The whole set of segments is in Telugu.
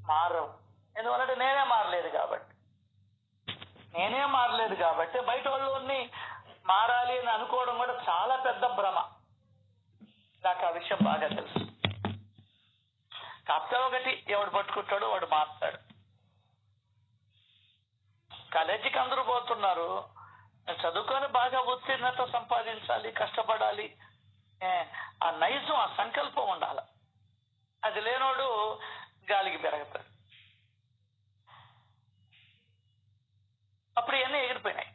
మారవు. ఎందువల్లంటే నేనే మారలేదు కాబట్టి బయట వాళ్ళని మారాలి అని అనుకోవడం కూడా చాలా పెద్ద భ్రమ. నాకు ఆ విషయం బాగా తెలుసు. కాకపోతే ఒకటి, ఎవడు పట్టుకుంటాడో వాడు మారుతాడు. కాలేజీకి అందరూ పోతున్నారు, చదువుకొని బాగా ఉత్తీర్ణత సంపాదించాలి, కష్టపడాలి, ఆ నైజం, ఆ సంకల్పం ఉండాలి. అది లేనోడు గాలికి పెరగతాడు. అప్పుడు ఇవన్నీ ఎగిరిపోయినాయి.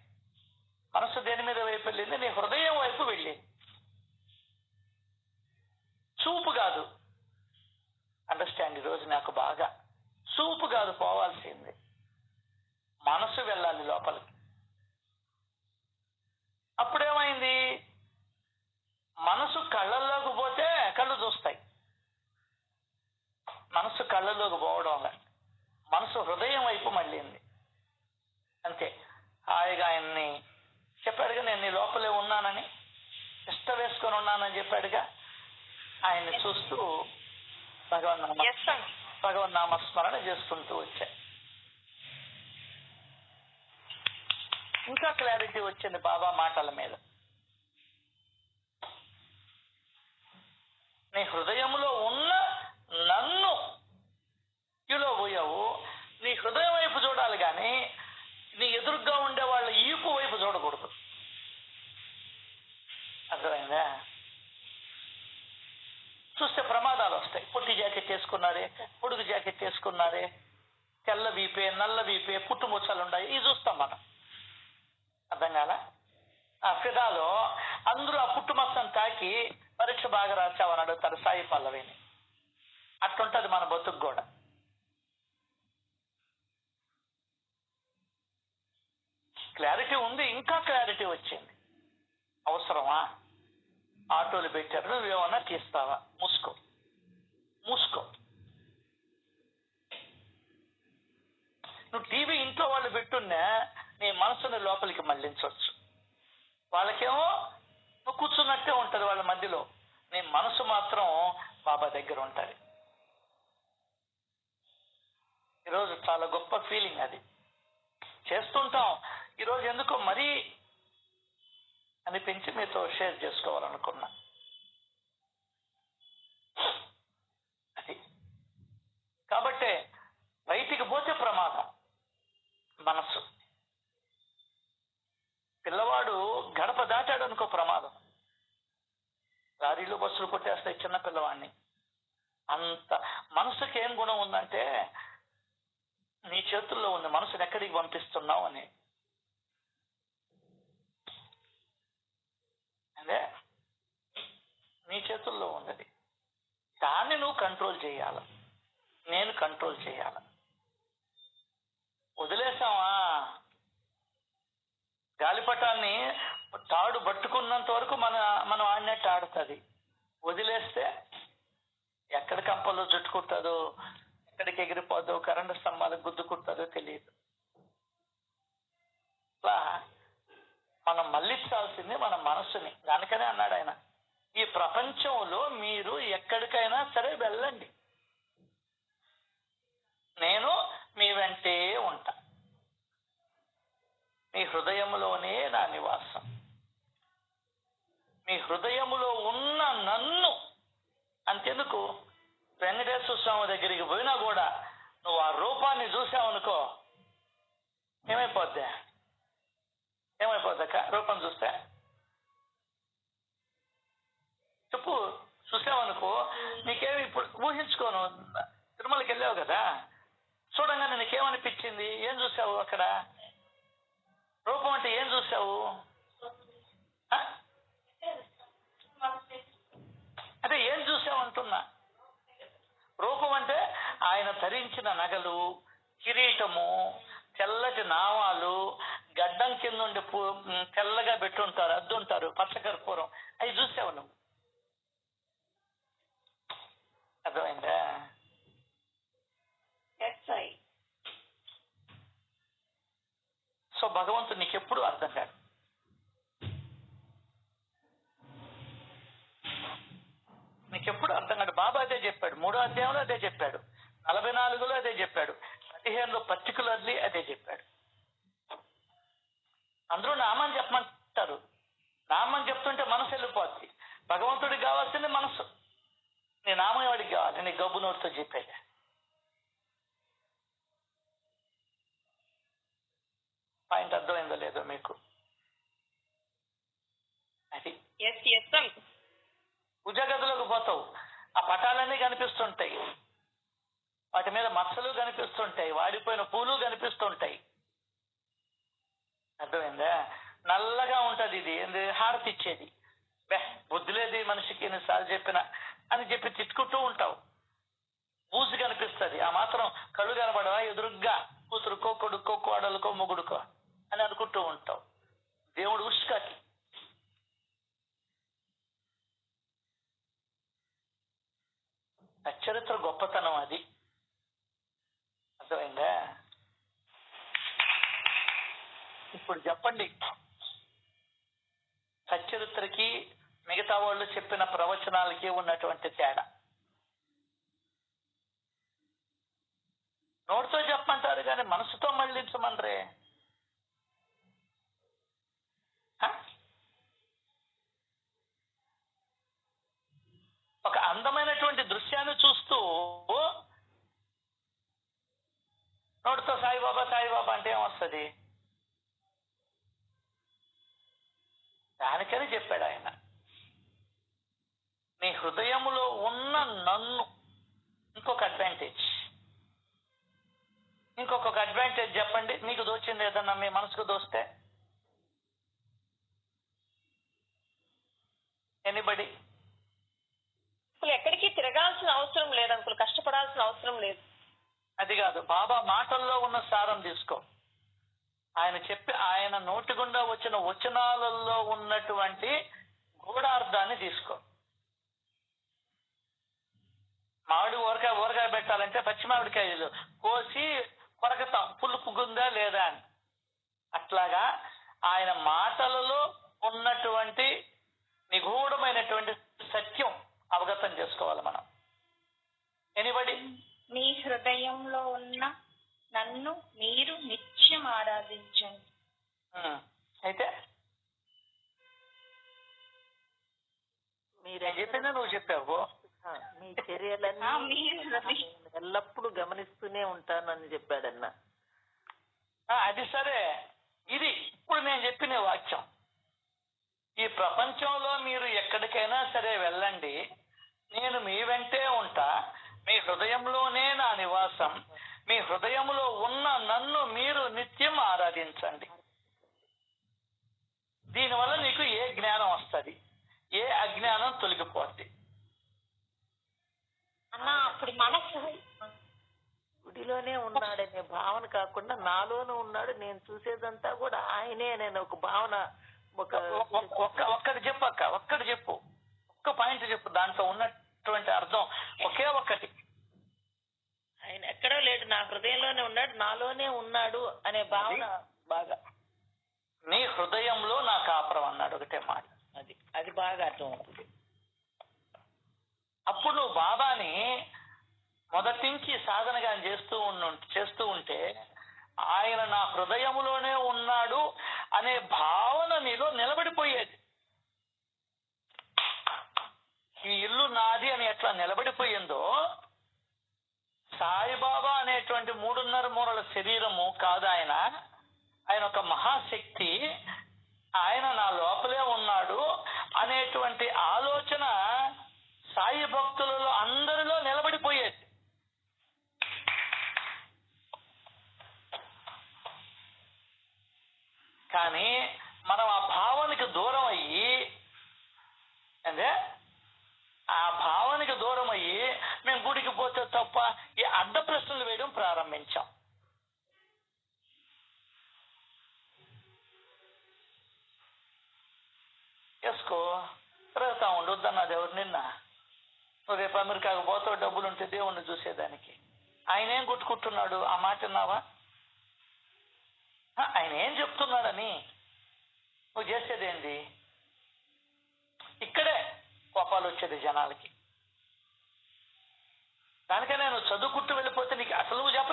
మనసు దేని మీద వైపు వెళ్ళింది? నీ హృదయం వైపు వెళ్ళింది. చూపు కాదు. అండర్స్టాండ్. ఈరోజు నాకు బాగా చూపు కాదు పోవాల్సింది, మనసు వెళ్ళాలి లోపలికి. అప్పుడేమైంది? మనసు కళ్ళల్లోకి పోతే కళ్ళు చూస్తాయి. మనసు కళ్ళల్లోకి పోవడం, మనసు హృదయం వైపు మళ్ళీంది. అంతే. హాయిగా ఆయన్ని చెప్పాడుగా, నేను నీ లోపలే ఉన్నానని, ఇష్ట వేసుకొని ఉన్నానని చెప్పాడుగా. ఆయన్ని చూస్తూ భగవన్ నామస్మరణ చేసుకుంటూ వచ్చా. ఇంకా క్లారిటీ వచ్చింది బాబా మాటల మీద. నీ హృదయంలో ఉన్న నన్ను ఇలో పోయావు. నీ హృదయం వైపు చూడాలి కానీ నీ ఎదురుగా ఉండే వాళ్ళ ఈపు వైపు చూడకూడదు. అర్థమైందా? చూస్తే ప్రమాదాలు వస్తాయి. పొట్టి జాకెట్ వేసుకున్నారే, పొడుగు జాకెట్ వేసుకున్నారే, తెల్ల వీపే, నల్ల వీపే, పుట్టుముచ్చలు ఉన్నాయి, ఇవి చూస్తాం మనం. అర్థం కాలా? ఆ ఫిదాలో అందరూ ఆ పుట్టుమచ్చను తాకి పరీక్ష బాగా రాచావని అడుగుతారు సాయి పల్లవిని. అట్లుంటది మన బతుకు కూడా. క్లారిటీ ఉంది, ఇంకా క్లారిటీ వచ్చింది. అవసరమా? ఆటోలు పెట్టారు, నువ్వేమన్నా తీస్తావా? మూసుకో. నువ్వు టీవీ ఇంట్లో వాళ్ళు పెట్టున్నా నీ మనసుని లోపలికి మళ్లించవచ్చు. వాళ్ళకేమో నువ్వు కూర్చున్నట్టే ఉంటది వాళ్ళ మధ్యలో, నీ మనసు మాత్రం బాబా దగ్గర ఉంటుంది. ఈరోజు చాలా గొప్ప ఫీలింగ్ అది. చేస్తుంటాం. ఈరోజు ఎందుకో మరీ అనిపించి మీతో షేర్ చేసుకోవాలనుకున్నా. అది కాబట్టే బయటికి పోతే ప్రమాదం. మనసు పిల్లవాడు గడప దాటాడు అనుకో ప్రమాదం. లారీలు బస్సులు కొట్టేస్తాయి చిన్న పిల్లవాడిని. అంత మనసుకి ఏం గుణం ఉందంటే నీ చేతుల్లో ఉంది, మనసుని ఎక్కడికి పంపిస్తున్నావు అని. అదే నీ చేతుల్లో ఉన్నది. దాన్ని నువ్వు కంట్రోల్ చేయాల, నేను కంట్రోల్ చేయాల. వదిలేసావా? గాలిపటాన్ని తాడు పట్టుకున్నంత వరకు మనం ఆడినట్టు ఆడుతుంది. వదిలేస్తే ఎక్కడ కంపల్లో చుట్టుకుంటుందో, ఎక్కడికి ఎగిరిపోద్దో, కరెంటు స్తంభాలకు గుద్దుకుంటుందో తెలియదు. అలా మనం మళ్ళించాల్సింది మన మనసుని. దానికనే అన్నాడు ఆయన, ఈ ప్రపంచంలో మీరు ఎక్కడికైనా సరే వెళ్ళండి, నేను మీ వెంటే ఉంటా. మీ హృదయంలోనే నా నివాసం. మీ హృదయములో ఉన్న నన్ను అంతెందుకు, వెంకటేశ్వర స్వామి దగ్గరికి పోయినా కూడా నువ్వు ఆ రూపాన్ని చూసావనుకో ఏమైపోద్దా రూపం చూస్తే? చెప్పు. చూసావనుకో నీకేమి, ఇప్పుడు ఊహించుకోను, తిరుమలకి వెళ్ళావు కదా, చూడంగానే నీకేమనిపించింది? ఏం చూసావు అక్కడ? రూపం అంటే ఏం చూసావు? అంటే ఏం చూసావు అంటున్నా. రూపం అంటే ఆయన ధరించిన నగలు, కిరీటము, తెల్లటి నామాలు, గడ్డం కింద ఉండి తెల్లగా పెట్టుంటారు, అద్దుంటారు, పచ్చకర్పూరం, అవి చూసావు నువ్వు. అర్థమైందా? సో భగవంతుడు నీకెప్పుడు అర్థం కాదు. నీకెప్పుడు అర్థం కాదు. బాబా అదే చెప్పాడు, 3వ అధ్యాయంలో అదే చెప్పాడు, 44లో అదే అదే చెప్పాడు, 15లో పర్టికులర్లీ అదే చెప్పాడు. అందరూ నామని చెప్పమంటారు, నామని చెప్తుంటే మనసు వెళ్ళిపోద్ది. భగవంతుడికి కావాల్సింది మనసు. నీ నామం వాడికి కావాలి, నీ గబ్బు నోటితో చెప్పేది. పాయింట్ అర్థమైందో లేదో మీకు? అది పూజ గదిలోకి పోతావు, ఆ పటాలన్నీ కనిపిస్తుంటాయి, వాటి మీద మచ్చలు కనిపిస్తుంటాయి, వాడిపోయిన పూలు కనిపిస్తుంటాయి. అర్థమైందా? నల్లగా ఉంటది, ఇది హారతి ఇచ్చేది. బుద్ధి లేదు మనిషికి, ఎన్నిసార్లు చెప్పినా అని చెప్పి తిట్టుకుంటూ ఉంటావు. బూజు కనిపిస్తుంది, ఆ మాత్రం కళ్ళు కనబడవా? ఎదురుగ్గా కూతురుకో కొడుకో కోడలుకో మొగుడుకో అని అనుకుంటూ ఉంటావు. దేవుడు ఉష్కాకి. చరిత్ర గొప్పతనం అది. అర్థమైందా? ఇప్పుడు చెప్పండి, సచ్చరిత్రకి మిగతా వాళ్ళు చెప్పిన ప్రవచనాలకి ఉన్నటువంటి తేడా. నోటితో చెప్పమంటారు కానీ మనసుతో మళ్ళించమనరే. ఒక అందమైనటువంటి దృశ్యాన్ని చూస్తూ నోటితో సాయిబాబా సాయిబాబా అంటే ఏమొస్తుంది? దానికని చెప్పాడు ఆయన, నీ హృదయములో ఉన్న నన్ను. ఇంకొక అడ్వాంటేజ్ చెప్పండి, మీకు దోచింది ఏదన్నా మీ మనసుకు దోస్తే? ఎనీబడి? అసలు ఎక్కడికి తిరగాల్సిన అవసరం లేదు అంకుల్, కష్టపడాల్సిన అవసరం లేదు. అది కాదు, బాబా మాటల్లో ఉన్న సారం తీసుకో. ఆయన నోటి గుండా వచ్చిన వచనాలలో ఉన్నటువంటి గూఢార్థాన్ని తీసుకో. మామిడి ఊరగాయ పెట్టాలంటే పచ్చి మామిడికాయలు కోసి కొరకతాం, పులుపుగుందా లేదా అని. అట్లాగా ఆయన మాటలలో ఉన్నటువంటి నిగూఢమైనటువంటి సత్యం అవగతం చేసుకోవాలి మనం. ఎనిబడి? మీ హృదయంలో ఉన్న నన్ను మీరు నిత్యం ఆరాధించండి. అయితే మీరేం చెప్పిందా నువ్వు చెప్పావు? మీ చర్యలన్నీ ఎల్లప్పుడూ గమనిస్తూనే ఉంటానని చెప్పాడన్న. అది సరే, ఇది ఇప్పుడు నేను చెప్పిన వాక్యం. ఈ ప్రపంచంలో మీరు ఎక్కడికైనా సరే వెళ్ళండి, నేను మీ వెంటే ఉంటా, మీ హృదయంలోనే నా నివాసం, మీ హృదయంలో ఉన్న నన్ను మీరు నిత్యం ఆరాధించండి. దీనివల్ల నీకు ఏ జ్ఞానం వస్తుంది? ఏ అజ్ఞానం తొలగిపోద్ది? అన్నా అప్పుడు మనసు గుడిలోనే ఉన్నాడనే భావన కాకుండా నాలోనూ ఉన్నాడు, నేను చూసేదంతా కూడా ఆయనే నేను ఒక భావన. ఒక్కటి చెప్పు, ఒక్క పాయింట్ చెప్పు, దాంట్లో ఉన్నటువంటి అర్థం ఒకే ఒక్కటి. ఆయన ఎక్కడో లేడు, నా హృదయంలోనే ఉన్నాడు, నాలోనే ఉన్నాడు అనే భావన బాగా. నీ హృదయంలో నా కాపురం అన్నాడు, ఒకటే మాట. అది బాగా అర్థం అవుతుంది. అప్పుడు నువ్వు బాబాని మొదటి నుంచి సాధనగా చేస్తూ ఉంటే ఆయన నా హృదయములోనే ఉన్నాడు అనే భావన నీలో నిలబడిపోయేది. ఈ ఇల్లు నాది అని ఎట్లా నిలబడిపోయిందో, సాయిబాబా అనేటువంటి 3.5 మూరల శరీరము కాదు ఆయన ఒక మహాశక్తి, ఆయన నా లోపలే ఉన్నాడు అనేటువంటి ఆలోచన సాయి భక్తులలో అందరిలో నిలబడిపోయేది. కానీ మనం ఆ భావనకి దూరం అయ్యి మేము గుడికి పోతే తప్ప ఈ అడ్డ ప్రశ్నలు వేయడం ప్రారంభించాం. వేసుకో, తిరుగుతా ఉండు, వద్దన్నది ఎవరు నిన్న? నువ్వు రేపు అమెరికాకు పోతావు, డబ్బులుంటే దేవుణ్ణి చూసేదానికి. ఆయన ఏం కొట్టుకుంటున్నాడు? ఆ మాట విన్నావా? ఆయన ఏం చెప్తున్నాడని నువ్వు చేసేదేంది? ఇక్కడే కోపాలు వచ్చేది జనాలకి. దానికనే నువ్వు చదువుకుంటూ వెళ్ళిపోతే నీకు అసలు నువ్వు చెప్ప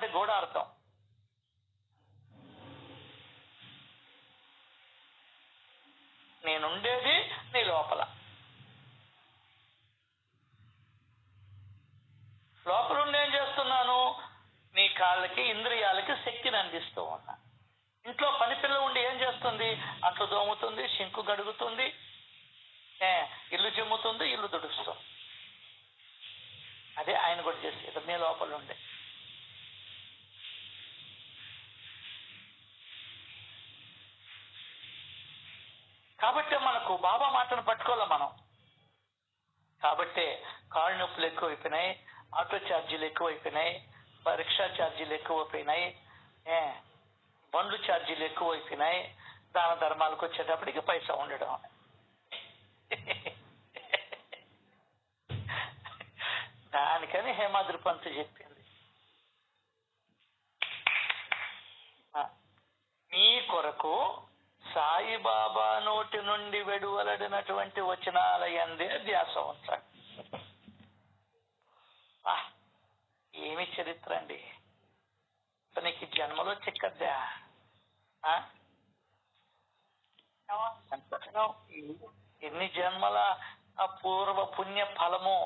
ఉన్నటువంటి గూఢార్థం. నేనుండేది నీ లోపల. లోపలుండి ఏం చేస్తున్నాను? నీ కాళ్ళకి ఇంద్రియాలకి శక్తిని అందిస్తూ ఉన్నా. ఇంట్లో పని పిల్ల ఉండి ఏం చేస్తుంది? అంట్లు దోముతుంది, శంకు గడుగుతుంది, ఇల్లు చిమ్ముతుంది, ఇల్లు దుడుస్తుంది. అదే ఆయన కూడా చేసేది నీ లోపల ఉండే. కాబట్టి మనకు బాబా మాటను పట్టుకోలే మనం. కాబట్టి కాళ్ళు నొప్పులు ఎక్కువైపోయినాయి, ఆటో ఛార్జీలు ఎక్కువైపోయినాయి, రిక్షా ఛార్జీలు ఎక్కువైపోయినాయి, బండ్లు ఛార్జీలు ఎక్కువైపోయినాయి. దాన ధర్మాలకు వచ్చేటప్పటికి పైసా ఉండడం. దానికని హేమాద్రి పంత్ చెప్పింది, నీ కొరకు సాయిబాబా నోటి నుండి వెలువలడినటువంటి వచనాలయందే ధ్యాస ఉంచండి. ఏమి చరిత్ర అండి! నీకు జన్మలో చిక్కద్దా? ఎన్ని జన్మల పూర్వ పుణ్య ఫలము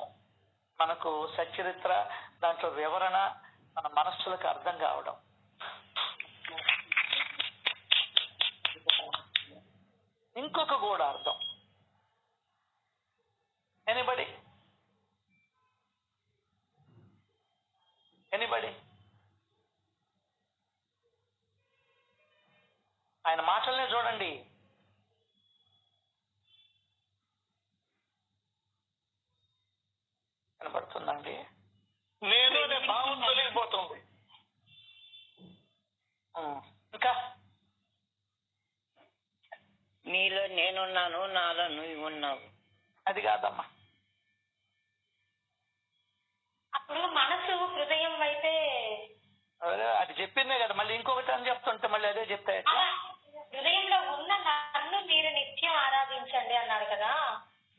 మనకు సచ్చరిత్ర, దాంట్లో వివరణ మన మనస్సులకు అర్థం కావడం. ఇంకొక గూఢార్థం. ఎనీబడి ఆయన మాటలనే చూడండి. కనపడుతుందండి? నేను అనే భావం తొలగిపోతుంది. ఇంకా నీలో నేనున్నాను, నాలో నువ్వు ఉన్నావు. అది కాదమ్మా. అప్పుడు మనసు హృదయం వైపే. అది చెప్పిందే కదా, మళ్ళీ ఇంకొకటి అని చెప్తుంటే మళ్ళీ అదే చెప్తాయి. హృదయంలో ఉన్న నన్ను మీరు నిత్యం ఆరాధించండి అన్నారు కదా.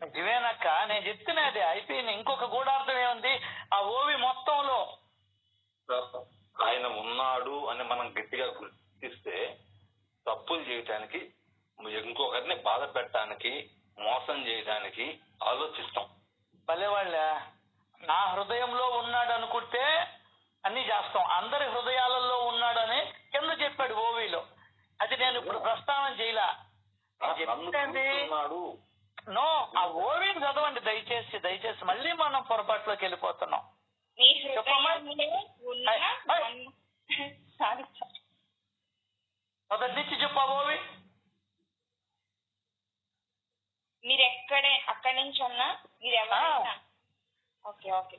నిజమేనక్క, నేను చెప్తున్నా అది అయిపోయింది. ఇంకొక గూఢార్థం ఏముంది ఆ ఓవి మొత్తంలో? ఆయన ఉన్నాడు అని మనం గట్టిగా గుర్తిస్తే తప్పులు చేయటానికి, ఇంకొకరిని బాధ పెట్టడానికి, మోసం చేయడానికి ఆలోచిస్తాం. భలే వాళ్ళ నా హృదయంలో ఉన్నాడు అనుకుంటే అన్ని చేస్తాం. అందరి హృదయాలలో ఉన్నాడని కింద చెప్పాడు ఓవిలో. అది నేను ఇప్పుడు ప్రస్తావన చేయలా. నో, ఆ ఓవిని చదవండి దయచేసి. మళ్ళీ మనం పొరపాటులోకి వెళ్ళిపోతున్నాం. మొదటి నుంచి చెప్పు ఆ ఓవి. మీరు అక్కడి నుంచి అన్నా మీరెవరైనా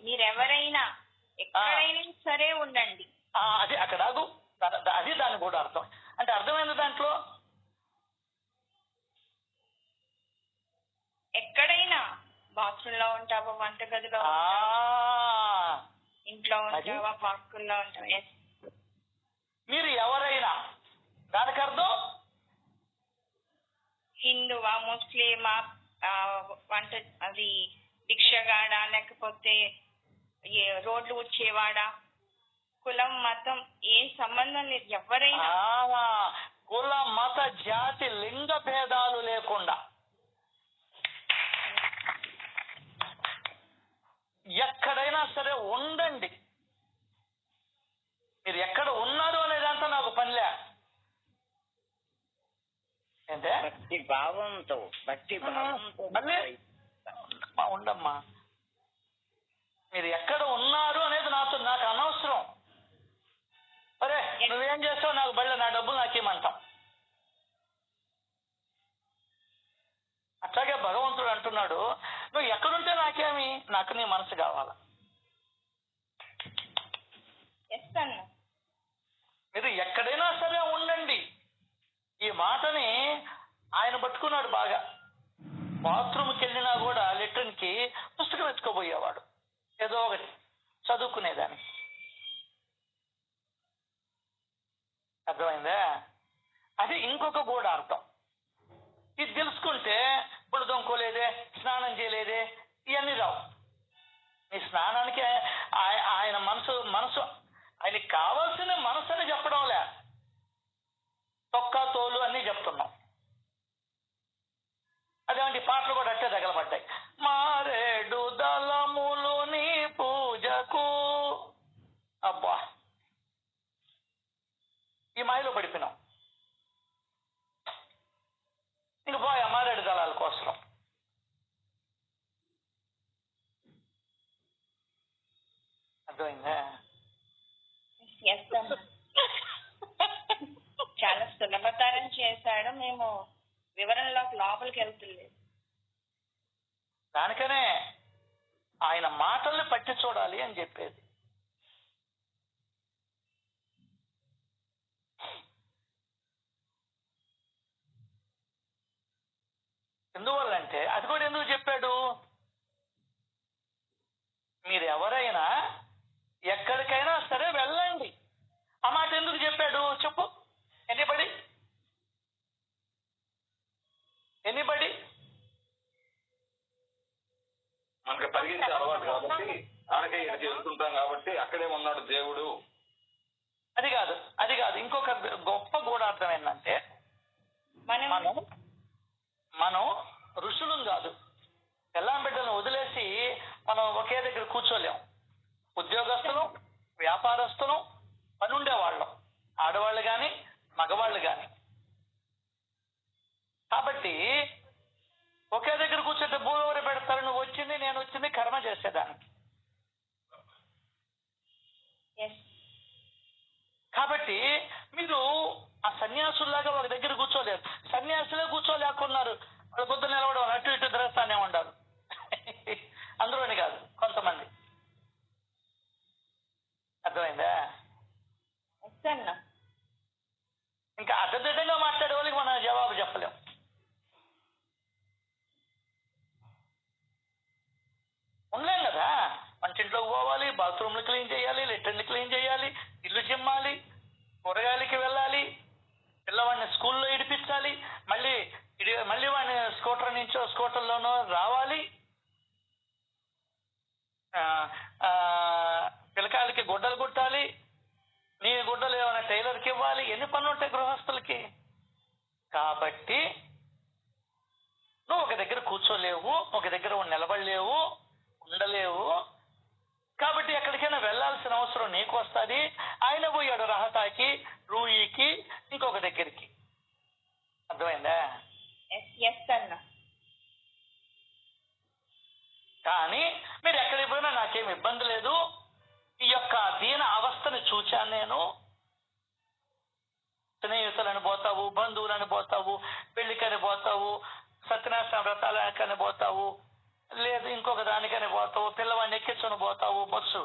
మీరెవరైనా ఎక్కడైనా సరే ఉండండి. అది అక్కడ అది దాని కూడా అర్థం. అంటే అర్థమైంది దాంట్లో. ఎక్కడైనా బాత్రూమ్ లో ఉంటావా, వంటగదిలో ఇంట్లో ఉంటావా, పార్కుల్లో ఉంటావా. మీరు ఎవరైనా దానికి అర్థం హిందువా, ముస్లిమా, వంట అది భిక్షగాడా, లేకపోతే రోడ్లు ఉచ్చేవాడా, కులం మతం ఏం సంబంధం లేదు. ఎవరైనా కుల మత జాతి లింగ భేదాలు లేకుండా ఎక్కడైనా సరే ఉండండి. మీరు ఎక్కడ ఉన్నారు అనేదంతా నాకు పనిలే. అంటే భక్తి భావంతో మళ్ళీ ఉండమ్మా. మీరు ఎక్కడ ఉన్నారు అనేది నాకు అనవసరం. అరే నువ్వేం చేస్తావు, నాకు బళ్ళ నా డబ్బులు నాకేమంటాం. అట్లాగే భగవంతుడు అంటున్నాడు, నువ్వు ఎక్కడుంటే నాకేమి, నాకు నీ మనసు కావాలా. మీరు ఎక్కడైనా సరే ఉండండి. ఈ మాటని ఆయన పట్టుకున్నాడు బాగా. బాత్రూమ్కి వెళ్ళినా కూడా లెట్రిన్ కి పుస్తకం ఎత్తుకోబోయేవాడు, ఏదో ఒకటి చదువుకునేదాన్ని. అర్థమైందా? అది ఇంకొక గూఢార్థం. ఇది తెలుసుకుంటే ఇప్పుడు దొంకోలేదే, స్నానం చేయలేదే, ఇవన్నీ రావు. నీ స్నానానికి ఆయన మనసు ఆయనకి కావాల్సిన మనసుని చెప్పడంలే, తొక్క తోలు అన్నీ చెప్తున్నాం. అదేంటి పాటలు కూడా అట్టే తగలబడ్డాయి. మారేడు దళములు నీ పూజకు, అబ్బా ఈ మాయలో పడిపోయినాం. ఇంక పోయా మారేడు దళాల కోసం. అర్థమైందా? చాలా సులభతరం చేశాడు, మేము వివరణలోకి లోపలికి వెళ్తులేదు. దానికనే ఆయన మాటల్ని పట్టి చూడాలి అని చెప్పేది. ఎందువల్లంటే అది కూడా ఎందుకు చెప్పాడు? మీరు ఎవరైనా ఎక్కడికైనా సరే వెళ్ళండి. ఆ మాట ఎందుకు చెప్పాడు చెప్పు? ఎనీబడి మనకి పరిగించే అలవాటు కాబట్టి, ఆనకే ఇక్కడికి వెళ్తుంటాం కాబట్టి అక్కడే ఉన్నాడు దేవుడు. అది కాదు. ఇంకొక గొప్ప గూఢార్థం ఏంటంటే, మనం ఋషులం కాదు. పెళ్ళాం బిడ్డలను వదిలేసి మనం ఒకే దగ్గర కూర్చోలేం. ఉద్యోగస్తులు, వ్యాపారస్తులు, పనుండేవాళ్ళం, ఆడవాళ్ళు కానీ మగవాళ్ళు కానీ. కాబట్టి ఒకే దగ్గర కూర్చుంటే భూమి పెడతారు. నువ్వు వచ్చింది నేను వచ్చింది కర్మ చేసేదానికి. కాబట్టి మీరు ఆ సన్యాసుల్లాగా ఒక దగ్గర కూర్చోలేరు. సన్యాసులే కూర్చోలేకున్నారు. వాళ్ళు పొద్దు నిలవడం అటు ఇటు ద్రస్తానే ఉండాలి. అందులోని కాదు, కొంతమంది. అర్థమైందా? ఇంకా అడ్డదిడ్డంగా మాట్లాడే వాళ్ళకి మనం జవాబు చెప్పలేం. ఉండలేం కదా. వంటింట్లోకి పోవాలి, బాత్రూమ్లు క్లీన్ చేయాలి, లెట్రిన్లు క్లీన్ చేయాలి, ఇల్లు చిమ్మాలి, కూరగాయలకి వెళ్ళాలి, పిల్లవాడిని స్కూల్లో ఇడిపించాలి, మళ్ళీ వాడిని స్కూటర్లోనో రావాలి, పిల్లకాయలకి గుడ్డలు కుట్టాలి, నీ గుడ్డలు ఏమైనా టైలర్కి ఇవ్వాలి. ఎన్ని పనులు ఉంటాయి గృహస్థులకి. కాబట్టి నువ్వు ఒక దగ్గర కూర్చోలేవు, ఒక దగ్గర నిలబడలేవు, ఉండలేవు. కాబట్టి ఎక్కడికైనా వెళ్లాల్సిన అవసరం నీకు వస్తుంది. ఆయన పోయాడు రహతాకి, రూయికి, ఇంకొక దగ్గరికి. అర్థమైందా? కానీ మీరు ఎక్కడికి పోయినా నాకేం ఇబ్బంది లేదు. ఈ యొక్క దీన అవస్థని చూచాను నేను. స్నేహితులని పోతావు, బంధువులని పోతావు, పెళ్లికని పోతావు, సత్యనారాయణ వ్రతాలకని పోతావు, లేదు ఇంకొక దానికని పోతావు, పిల్లవాడిని ఎక్కించుని పోతావు, బస్సు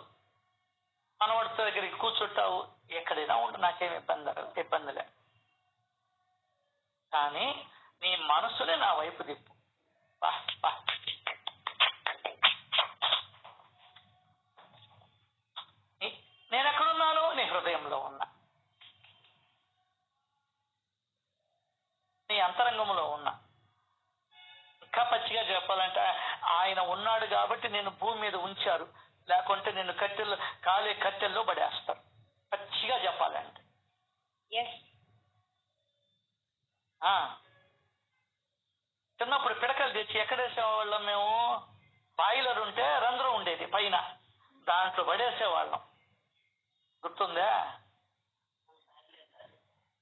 మనవడి దగ్గరికి కూర్చుంటావు. ఎక్కడైనా ఉండు, నాకేం ఇబ్బందిలే. కానీ నీ మనసులే నా వైపు తిప్పు. నేను ఎక్కడున్నాను? నీ హృదయంలో ఉన్నా, నీ అంతరంగంలో ఉన్నా. ఇంకా పచ్చిగా చెప్పాలంటే ఆయన ఉన్నాడు కాబట్టి నేను భూమి మీద ఉంచారు, లేకుంటే నిన్ను కాలే కట్టెల్లో పడేస్తారు. పచ్చిగా చెప్పాలంటే చిన్నప్పుడు పిడకలు తెచ్చి ఎక్కడేసేవాళ్ళం మేము? బాయిలర్ ఉంటే రంధ్రం ఉండేది పైన, దాంట్లో పడేసేవాళ్ళం. గుర్తుందా?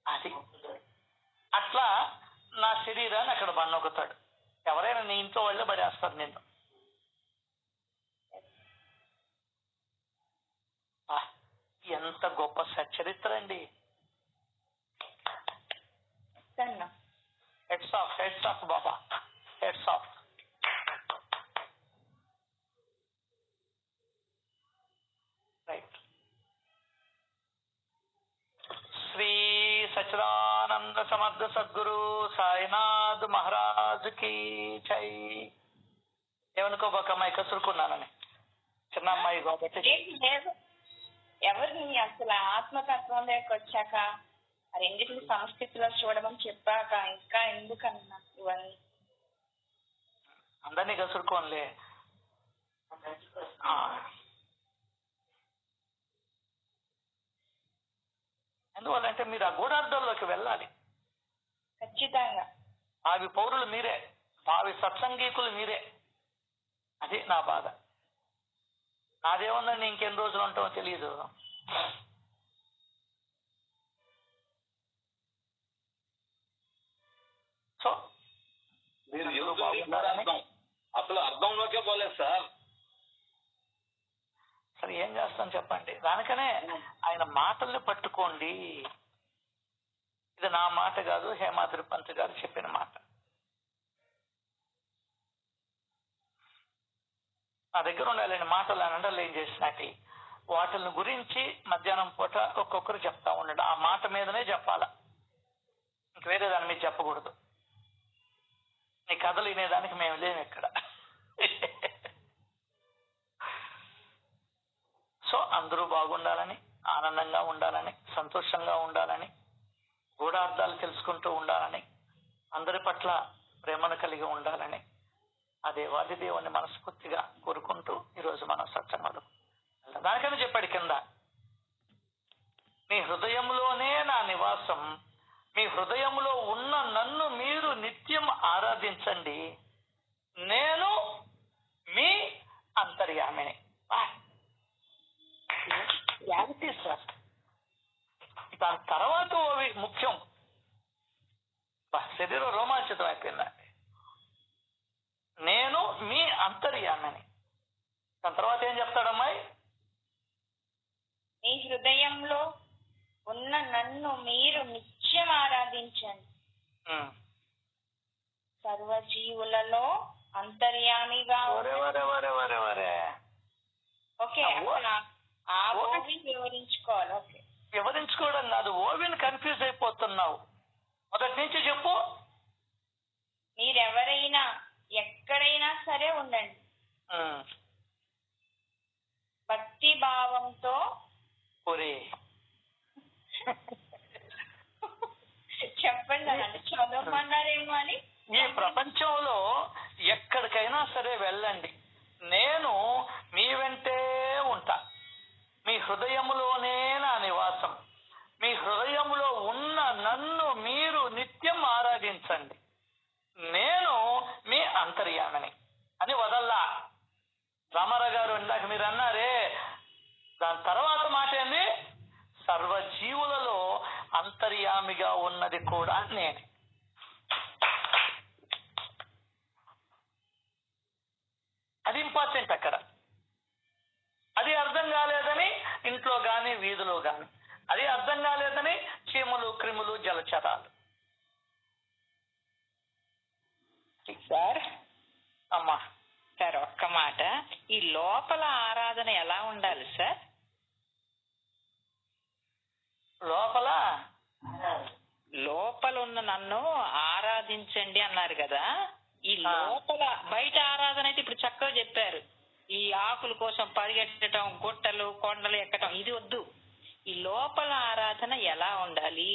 అది అట్లా నా శరీరాన్ని అక్కడ బన్నొక్కుతాడు. ఎవరైనా నీ ఇంట్లో వాళ్ళే పడేస్తారు నిన్ను. ఎంత గొప్ప సచ్చరిత్ర అండి. Hats off Baba, hats off. Right. Shri Sachchidananda Samarth Sadguru Sainath Maharaj కి జై. ఏమనుకోబోక అమ్మాయి కసురుకున్నానని, చిన్న అమ్మాయి కాబట్టి. లేదు, ఎవరిని అసలు ఆత్మతత్వం దగ్గరకు వచ్చాక రెండింటిని సంస్కృతిలో చూడమని చెప్పాక ఇంకా ఎందుకన్నా ఇవన్నీ? అందరినీ కసురుకోనిలే. ఎందువల్లంటే మీరు ఆ గూఢార్థంలోకి వెళ్ళాలి. ఖచ్చితంగా. భావి పౌరులు మీరే, భావి సత్సంగీకులు మీరే. అది నా బాధ. నాదేముందని ఇంకెన్ని రోజులు ఉంటామో తెలియదు. సో మీరు అసలు అర్థంలోకే పోలేదు సార్. సరే ఏం చేస్తాం చెప్పండి. దానికనే ఆయన మాటల్ని పట్టుకోండి. ఇది నా మాట కాదు, హేమాద్రి పంత్ గారు చెప్పిన మాట. నా దగ్గర ఉండాలని మాటలు అని ఏం చేసినట్టు వాటిని గురించి మధ్యాహ్నం పూట ఒక్కొక్కరు చెప్తా ఉండండి. ఆ మాట మీదనే చెప్పాలా, ఇంక వేరే దాని మీద చెప్పకూడదు. నీ కథలు వినేదానికి మేము లేము ఇక్కడ. సో అందరూ బాగుండాలని, ఆనందంగా ఉండాలని, సంతోషంగా ఉండాలని, గూఢార్థాలు తెలుసుకుంటూ ఉండాలని, అందరి పట్ల ప్రేమను కలిగి ఉండాలని ఆ దేవాది దేవుణ్ణి మనస్ఫూర్తిగా కోరుకుంటూ ఈరోజు మనం సత్సంగంలో దానికని చెప్పాడు కింద, మీ హృదయంలోనే నా నివాసం, మీ హృదయంలో ఉన్న నన్ను మీరు నిత్యం ఆరాధించండి, నేను మీ అంతర్యామిని. సార్ దాని తర్వాత ముఖ్యం, శరీరం రోమాంచితం అయిపోయిందండి. నేను మీ అంతర్యామిని. దాని తర్వాత ఏం చెప్తాడమ్మాయి? మీ హృదయంలో ఉన్న నన్ను మీరు నిత్యం ఆరాధించండి, సర్వజీవులలో అంతర్యామిగా. ఓకే, ఆ ఓవిని వివరించుకోవాలి. ఓకే, వివరించుకోవడం కాదు, ఓవిని కన్ఫ్యూజ్ అయిపోతున్నావు. మొదటి నుంచి చెప్పు. మీరెవరైనా ఎక్కడైనా సరే ఉండండి, భక్తి భావంతో. చెప్పండి అంటే చదవమన్నారేమో అని. ఈ ప్రపంచంలో ఎక్కడికైనా సరే వెళ్ళండి, నేను మీ వెంటే ఉంటా. మీ హృదయములోనే నా నివాసం, మీ హృదయములో ఉన్న నన్ను మీరు నిత్యం ఆరాధించండి, నేను మీ అంతర్యామిని అని వదల్లా. రామారావు గారు ఇందాక మీరు అన్నారే, దాని తర్వాత మాట ఏంది? సర్వజీవులలో అంతర్యామిగా ఉన్నది కూడా నేనే. అది ఇంపార్టెంట్ అక్కడ. అది అర్థం కాలేదని ఇంట్లో గాని వీధిలో గాని, అది అర్థం కాలేదని చీమలు క్రిములు జలచరాలు. సార్ అమ్మా సార్ ఒక్క మాట, ఈ లోపల ఆరాధన ఎలా ఉండాలి సార్? లోపల ఉన్న నన్ను ఆరాధించండి అన్నారు కదా, ఈ లోపల బయట ఆరాధన అయితే ఇప్పుడు చక్కగా చెప్పారు. ఈ ఆకుల కోసం పరిగెట్టడం, గుట్టలు కొండలు ఎక్కడం ఇది వద్దు. ఈ లోపల ఆరాధన ఎలా ఉండాలి?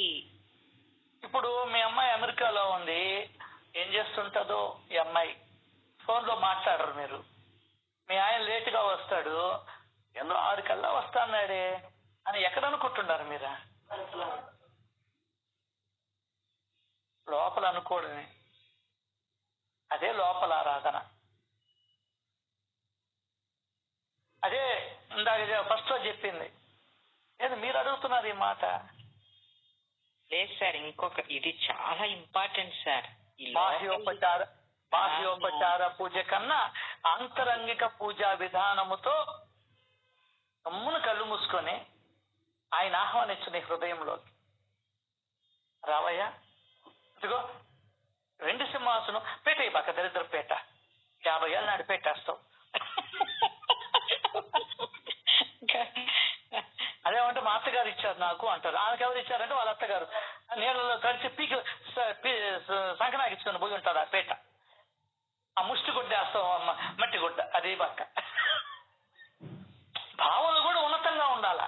ఇప్పుడు మీ అమ్మాయి అమెరికాలో ఉంది, ఏం చేస్తుంటదో ఈ అమ్మాయి, ఫోన్ లో మాట్లాడరు మీరు. మీ ఆయన లేటుగా వస్తాడు, ఎన్నో 6 కల్లా వస్తాన్నాడే అని ఎక్కడ అనుకుంటున్నారు మీరా? లోపల అనుకోడమే, అదే లోపల ఆరాధన. అదే ఇందాక ఫస్ట్ లో చెప్పింది. ఏది మీరు అడుగుతున్నారు ఈ మాట? లేదు సార్, ఇంకొక ఇది చాలా ఇంపార్టెంట్ సార్. బాహ్యోపచార పూజ కన్నా అంతరంగిక పూజా విధానముతో గమ్మున కళ్ళు మూసుకొని ఆయన ఆహ్వానించు నీ హృదయంలోకి. రావయ్యా, ఇదిగో 2 సింహాసనం పెట్టే బాక దరిద్ర పేట, 50 ఏళ్ళ నాడు పెట్టేస్తావు. అదేమంటే మా అత్తగారు ఇచ్చారు నాకు అంటారు. ఆమెకు ఎవరు ఇచ్చారంటే వాళ్ళ అత్తగారు నీళ్ళలో తడిచి పీకి సంకనాకిచ్చుకొని పోయి ఉంటారు ఆ పేట. ఆ ముష్టి గుడ్డ వేస్తాం, మట్టి గుడ్డ, అదే పక్క. భావనలు కూడా ఉన్నతంగా ఉండాలా.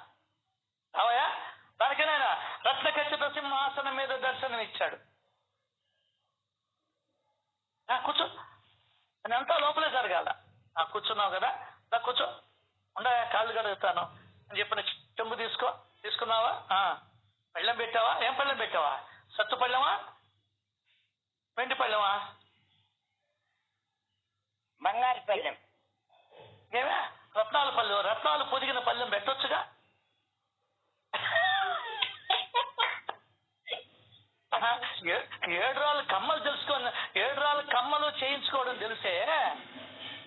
అవయా దానికైనా రత్న ఖచ్చిత సింహాసనం మీద దర్శనం ఇచ్చాడు. కూర్చో అని అంతా లోపలే జరగాల. కూర్చున్నావు కదా, నా కూర్చో, ఉండ కాళ్ళు కడుగుతాను అని చెప్పిన చెంబు తీసుకున్నావా, పళ్ళెం పెట్టావా? ఏం పళ్ళెం పెట్టావా? సత్తు పళ్ళెమా, వెండి పళ్ళెమా, బంగారు పళ్ళెం? ఏమే రత్నాల పళ్ళెం, రత్నాలు పొదిగిన పళ్ళెం పెట్టొచ్చుగా. ఏడు రాళ్ళు కమ్మలు తెలుసుకొని, ఏడు రాళ్ళు కమ్మలు చేయించుకోవడం తెలిసే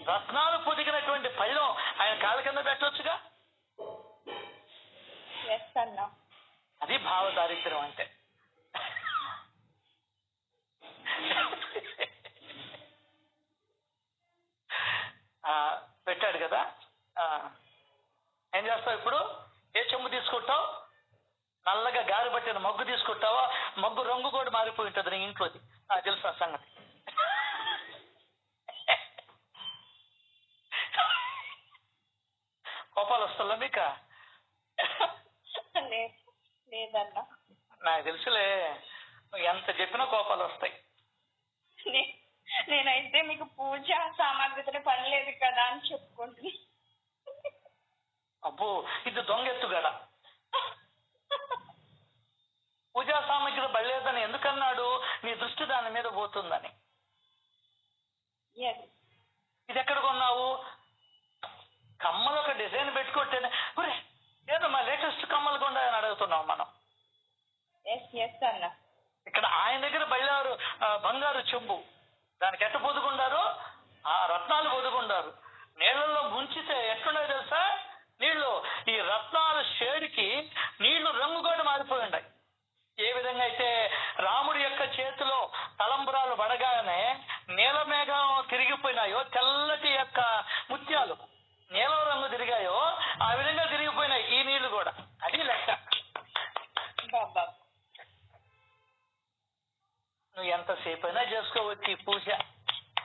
రత్నాలు పొదిగినటువంటి పళ్ళెం ఆయన కాళ్ళ కింద పెట్టొచ్చుగా. అది భావ దారిద్ర్యం అంటే. పెట్టాడు కదా. ఏం చేస్తావు ఇప్పుడు? ఏ చెంబు తీసుకుంటావు? నల్లగా గారి పట్టిన మగ్గు తీసుకుంటావా? మగ్గు రంగు కూడా మారిపోయి ఉంటుంది నీ ఇంట్లోది. నాకు తెలుసు ఆ సంగతి. కోపాలు వస్తుందా మీకు? లేదన్నా. నాకు తెలుసులే, ఎంత చెప్పినా కోపాలు వస్తాయి. నేనైతే మీకు పూజ సామాగ్రితో పని లేదు కదా అని చెప్పుకుంటున్నా. అబ్బో, ఇది దొంగెత్తుగడ. పూజా సామాగ్రి బయలేదని ఎందుకన్నాడు? నీ దృష్టి దాని మీద పోతుందని. ఇది ఎక్కడ కొన్నావు? కమ్మలు ఒక డిజైన్ పెట్టుకుంటేనే ఏదో మా లేటెస్ట్ కమ్మలు కొండాయని అడుగుతున్నాం మనం. ఇక్కడ ఆయన దగ్గర బయలారు బంగారు చెంబు, దానికి ఎట్ట పొదుగుండారు? ఆ రత్నాలు పొదుగుండారు. నీళ్ళల్లో ముంచితే ఎట్లున్నాయో తెలుసా నీళ్లు? ఈ రత్నాల షేడ్కి నీళ్లు రంగు కూడా మారిపోయి ఉన్నాయి. ఏ విధంగా అయితే రాముడి యొక్క చేతిలో తలంబరాలు పడగానే నీలమేఘం తిరిగిపోయినాయో, తెల్లటి యొక్క ముత్యాలు నీలం రంగు తిరిగాయో, ఆ విధంగా తిరిగిపోయినాయి ఈ నీళ్లు కూడా. అది లెక్క. నువ్వు ఎంతసేపు అయినా చేసుకోవచ్చు ఈ పూజ.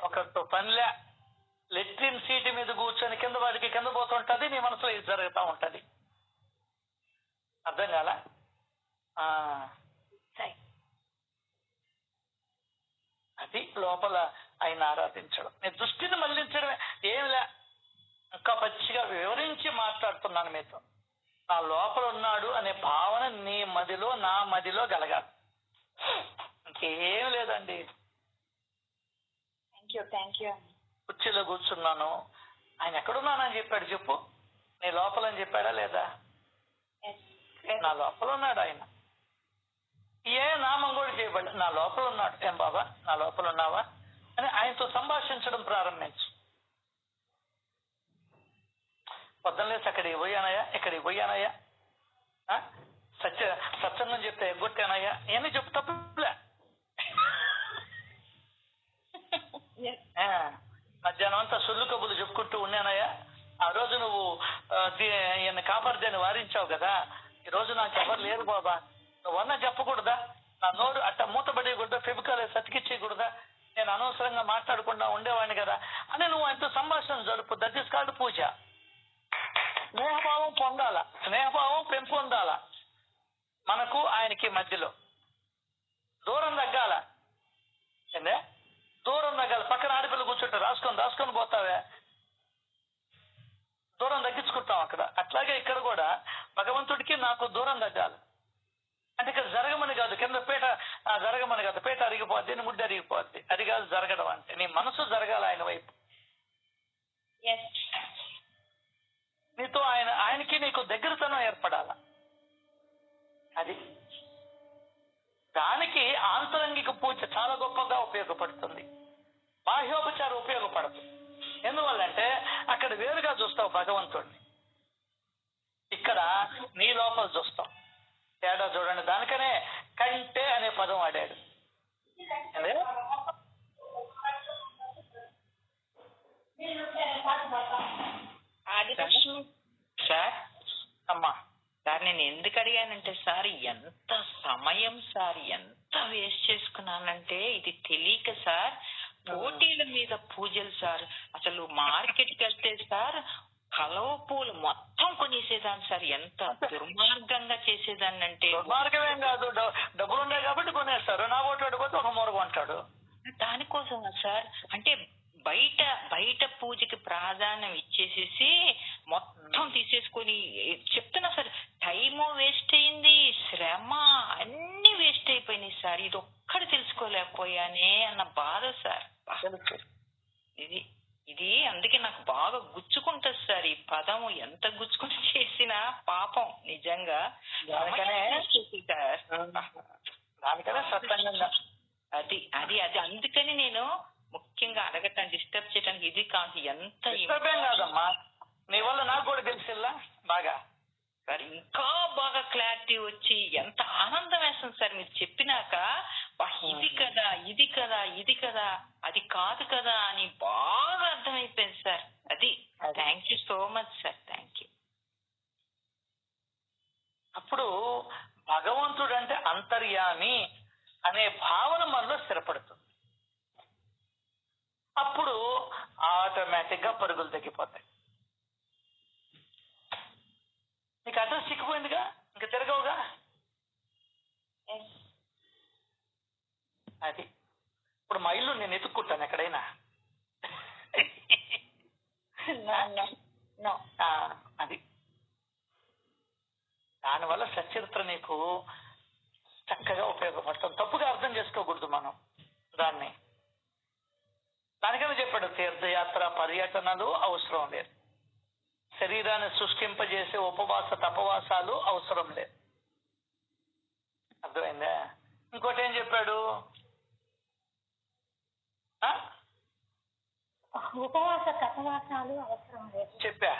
ఒకరితో పనిలే. లెట్రిన్ సీటు మీద కూర్చొని కింద వాడికి కింద పోతుంటది, నీ మనసులో ఇది జరుగుతూ ఉంటది. అర్థం కాలా? అది లోపల ఆయన ఆరాధించడం, నీ దృష్టిని మళ్లించడమే. ఏమిలే, ఇంకా పచ్చిగా వివరించి మాట్లాడుతున్నాను మీతో. నా లోపల ఉన్నాడు అనే భావన నీ మదిలో, నా మదిలో కలగాలి. ఇంకేం లేదండి. కుర్చీలో కూర్చున్నాను, ఆయన ఎక్కడున్నానని చెప్పాడు చెప్పు. నీ లోపల అని చెప్పాడా లేదా? నా లోపల ఉన్నాడు ఆయన. ఏ నామం కూడా చేయబడి నా లోపల ఉన్నాడు. ఏం బాబా నా లోపల ఉన్నావా అని ఆయనతో సంభాషించడం ప్రారంభించు. పొద్దున్నేసి అక్కడికి పోయానయ్యా, ఇక్కడికి పోయానయ్యా, సత్సంగం చెప్తే ఎగ్గొట్టానయ్యా, ఏమీ చెప్పు తప్పులే. మధ్యాహ్నం అంతా సొల్లు కబులు చెప్పుకుంటూ ఉన్నానయ్యా. ఆ రోజు నువ్వు ఈయన కాపాడుదేని వారించావు కదా, ఈ రోజు నాకు ఎవరు లేరు బాబా, నువ్వన్నా చెప్పకూడదా? నా నోరు అట్ట మూతబడేయకూడదా? ఫెబికాలే సతికిచ్చేయకూడదా? నేను అనవసరంగా మాట్లాడకుండా ఉండేవాడిని కదా అని నువ్వు ఆయనతో సంభాషణ జరుపు. దట్ ఈస్ కాల్డ్ పూజ. స్నేహభావం పొందాల, స్నేహభావం పెంపొందాల. మనకు ఆయనకి మధ్యలో దూరం తగ్గాల. ఏందే దూరం తగ్గాలి. పక్కన ఆడపిల్ల కూర్చుంటే రాసుకొని పోతావే, దూరం తగ్గించుకుంటాం అక్కడ. అట్లాగే ఇక్కడ కూడా భగవంతుడికి నాకు దూరం తగ్గాలి. అంటే ఇక్కడ జరగమని కాదు, కింద పీట జరగమని కాదు, పీట అరిగిపోద్ది, ముడ్డి అరిగిపోద్ది, అది కాదు జరగడం అంటే. నీ మనసు జరగాలి ఆయన వైపు. నీతో ఆయనకి నీకు దగ్గరతనం ఏర్పడాల. అది దానికి ఆంతరంగిక పూజ చాలా గొప్పగా ఉపయోగపడుతుంది. బాహ్యోపచారం ఉపయోగపడదు. ఎందువల్లంటే అక్కడ వేరుగా చూస్తావు భగవంతుడిని, ఇక్కడ నీ లోపల చూస్తావు. తేడా చూడండి. దానికనే కంటే అనే పదం వాడాడు. సార్ అమ్మా సార్, నేను ఎందుకు అడిగానంటే సార్, ఎంత సమయం సార్, ఎంత వేస్ట్ చేసుకున్నానంటే ఇది తెలియక సార్. పోటీల మీద పూజలు సార్. అసలు మార్కెట్కి వెళ్తే సార్ కలవ పూలు మొత్తం కొనేసేదాన్ని సార్. ఎంత దుర్మార్గంగా చేసేదాన్ని అంటే. దుర్మార్గమేం కాదు, డబ్బులు ఉన్నాయి కాబట్టి కొనేస్తారు. నా ఓటు పోతే ఒక మూర కొంటాడు. దానికోసం సార్, అంటే బయట పూజకి ప్రాధాన్యం ఇచ్చేసేసి మొత్తం తీసేసుకొని చెప్తున్నా సార్. టైము వేస్ట్ అయింది, శ్రమ, సార్, ఇది ఒక్కటి తెలుసుకోలేకపోయానే అన్న బాధ సార్. ఇది ఇది అందుకే నాకు బాగా గుచ్చుకుంటది సార్. ఈ పదము ఎంత గుచ్చుకుంటూ చేసినా పాపం నిజంగా. దానికనే సత్సంగంగా అది అది అది అందుకని నేను ముఖ్యంగా అడగటానికి డిస్టర్బ్ చేయడానికి ఇది కాదు. ఎంత డిస్టర్బ్ కాదమ్మా, నీ వల్ల నాకు కూడా తెలిసిల్లా బాగా సార్. ఇంకా బాగా క్లారిటీ వచ్చి ఎంత ఆనందం వేస్తుంది సార్ మీరు చెప్పినాక. ఇది కదా ఇది కదా ఇది కదా అది కాదు కదా అని బాగా అర్థమైపోయింది సార్. అది thank you so much sir. Thank you. అప్పుడు భగవంతుడు అంటే అంతర్యామి అనే భావన మనలో స్థిరపడుతుంది. అప్పుడు ఆటోమేటిక్ గా పరుగులు తగ్గిపోతాయి. నీకు అడ్రస్ చిక్కిపోయిందిగా, ఇంకా తిరగవుగా. అది ఇప్పుడు మా ఇల్లు నేను ఎత్తుక్కుంటాను ఎక్కడైనా. అది దానివల్ల సచరిత్ర నీకు చక్కగా ఉపయోగపడుతుంది. తప్పుగా అర్థం చేసుకోకూడదు మనం దాన్ని. దానికన్నా చెప్పాడు తీర్థయాత్ర పర్యటనలు అవసరం లేదు, శరీరాన్ని సృష్టింపజేసే ఉపవాస తపవాసాలు అవసరం లేదు. అర్థమైందా? ఇంకోటి ఏం చెప్పాడు? ఉపవాస తపవాసాలు అవసరం లేదు చెప్పా.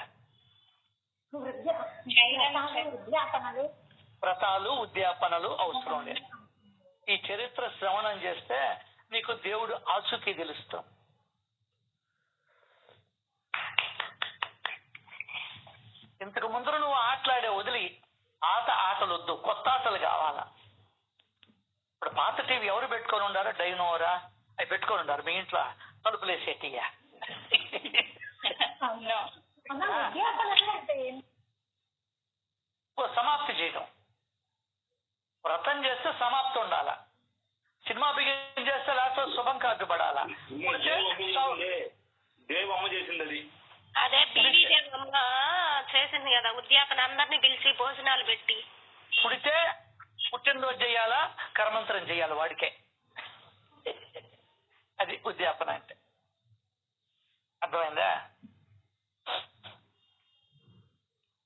వ్రతాలు ఉద్యాపనలు అవసరం లేదు. ఈ చరిత్ర శ్రవణం చేస్తే నీకు దేవుడు ఆచూకీ తెలుస్తాం. ఇంతకు ముందు నువ్వు ఆటలాడే వదిలి ఆటలొద్దు, కొత్త ఆటలు కావాలా. ఇప్పుడు పాత టీవీ ఎవరు పెట్టుకొని ఉండారో, డైనోరా అవి పెట్టుకొని ఉండారు మీ ఇంట్లో, తలుపులేసేటియా. సమాప్తి చేయడం. వ్రతం చేస్తే సమాప్తి ఉండాలా, సినిమా బిగిన్ చేస్తే లాస్ట్ శుభం కార్డు పడాలా. దేవమ్మ చేసింది అది. అదే బీడీదేవమ్మ చేసింది కదా ఉద్యాపన, అందరినీ పిలిచి భోజనాలు పెట్టి. పుడితే పుట్టినరోజు చెయ్యాలా, కర్మంతరం చెయ్యాలి వాడికే. అది ఉద్యాపన అంటే. అర్థమైందా?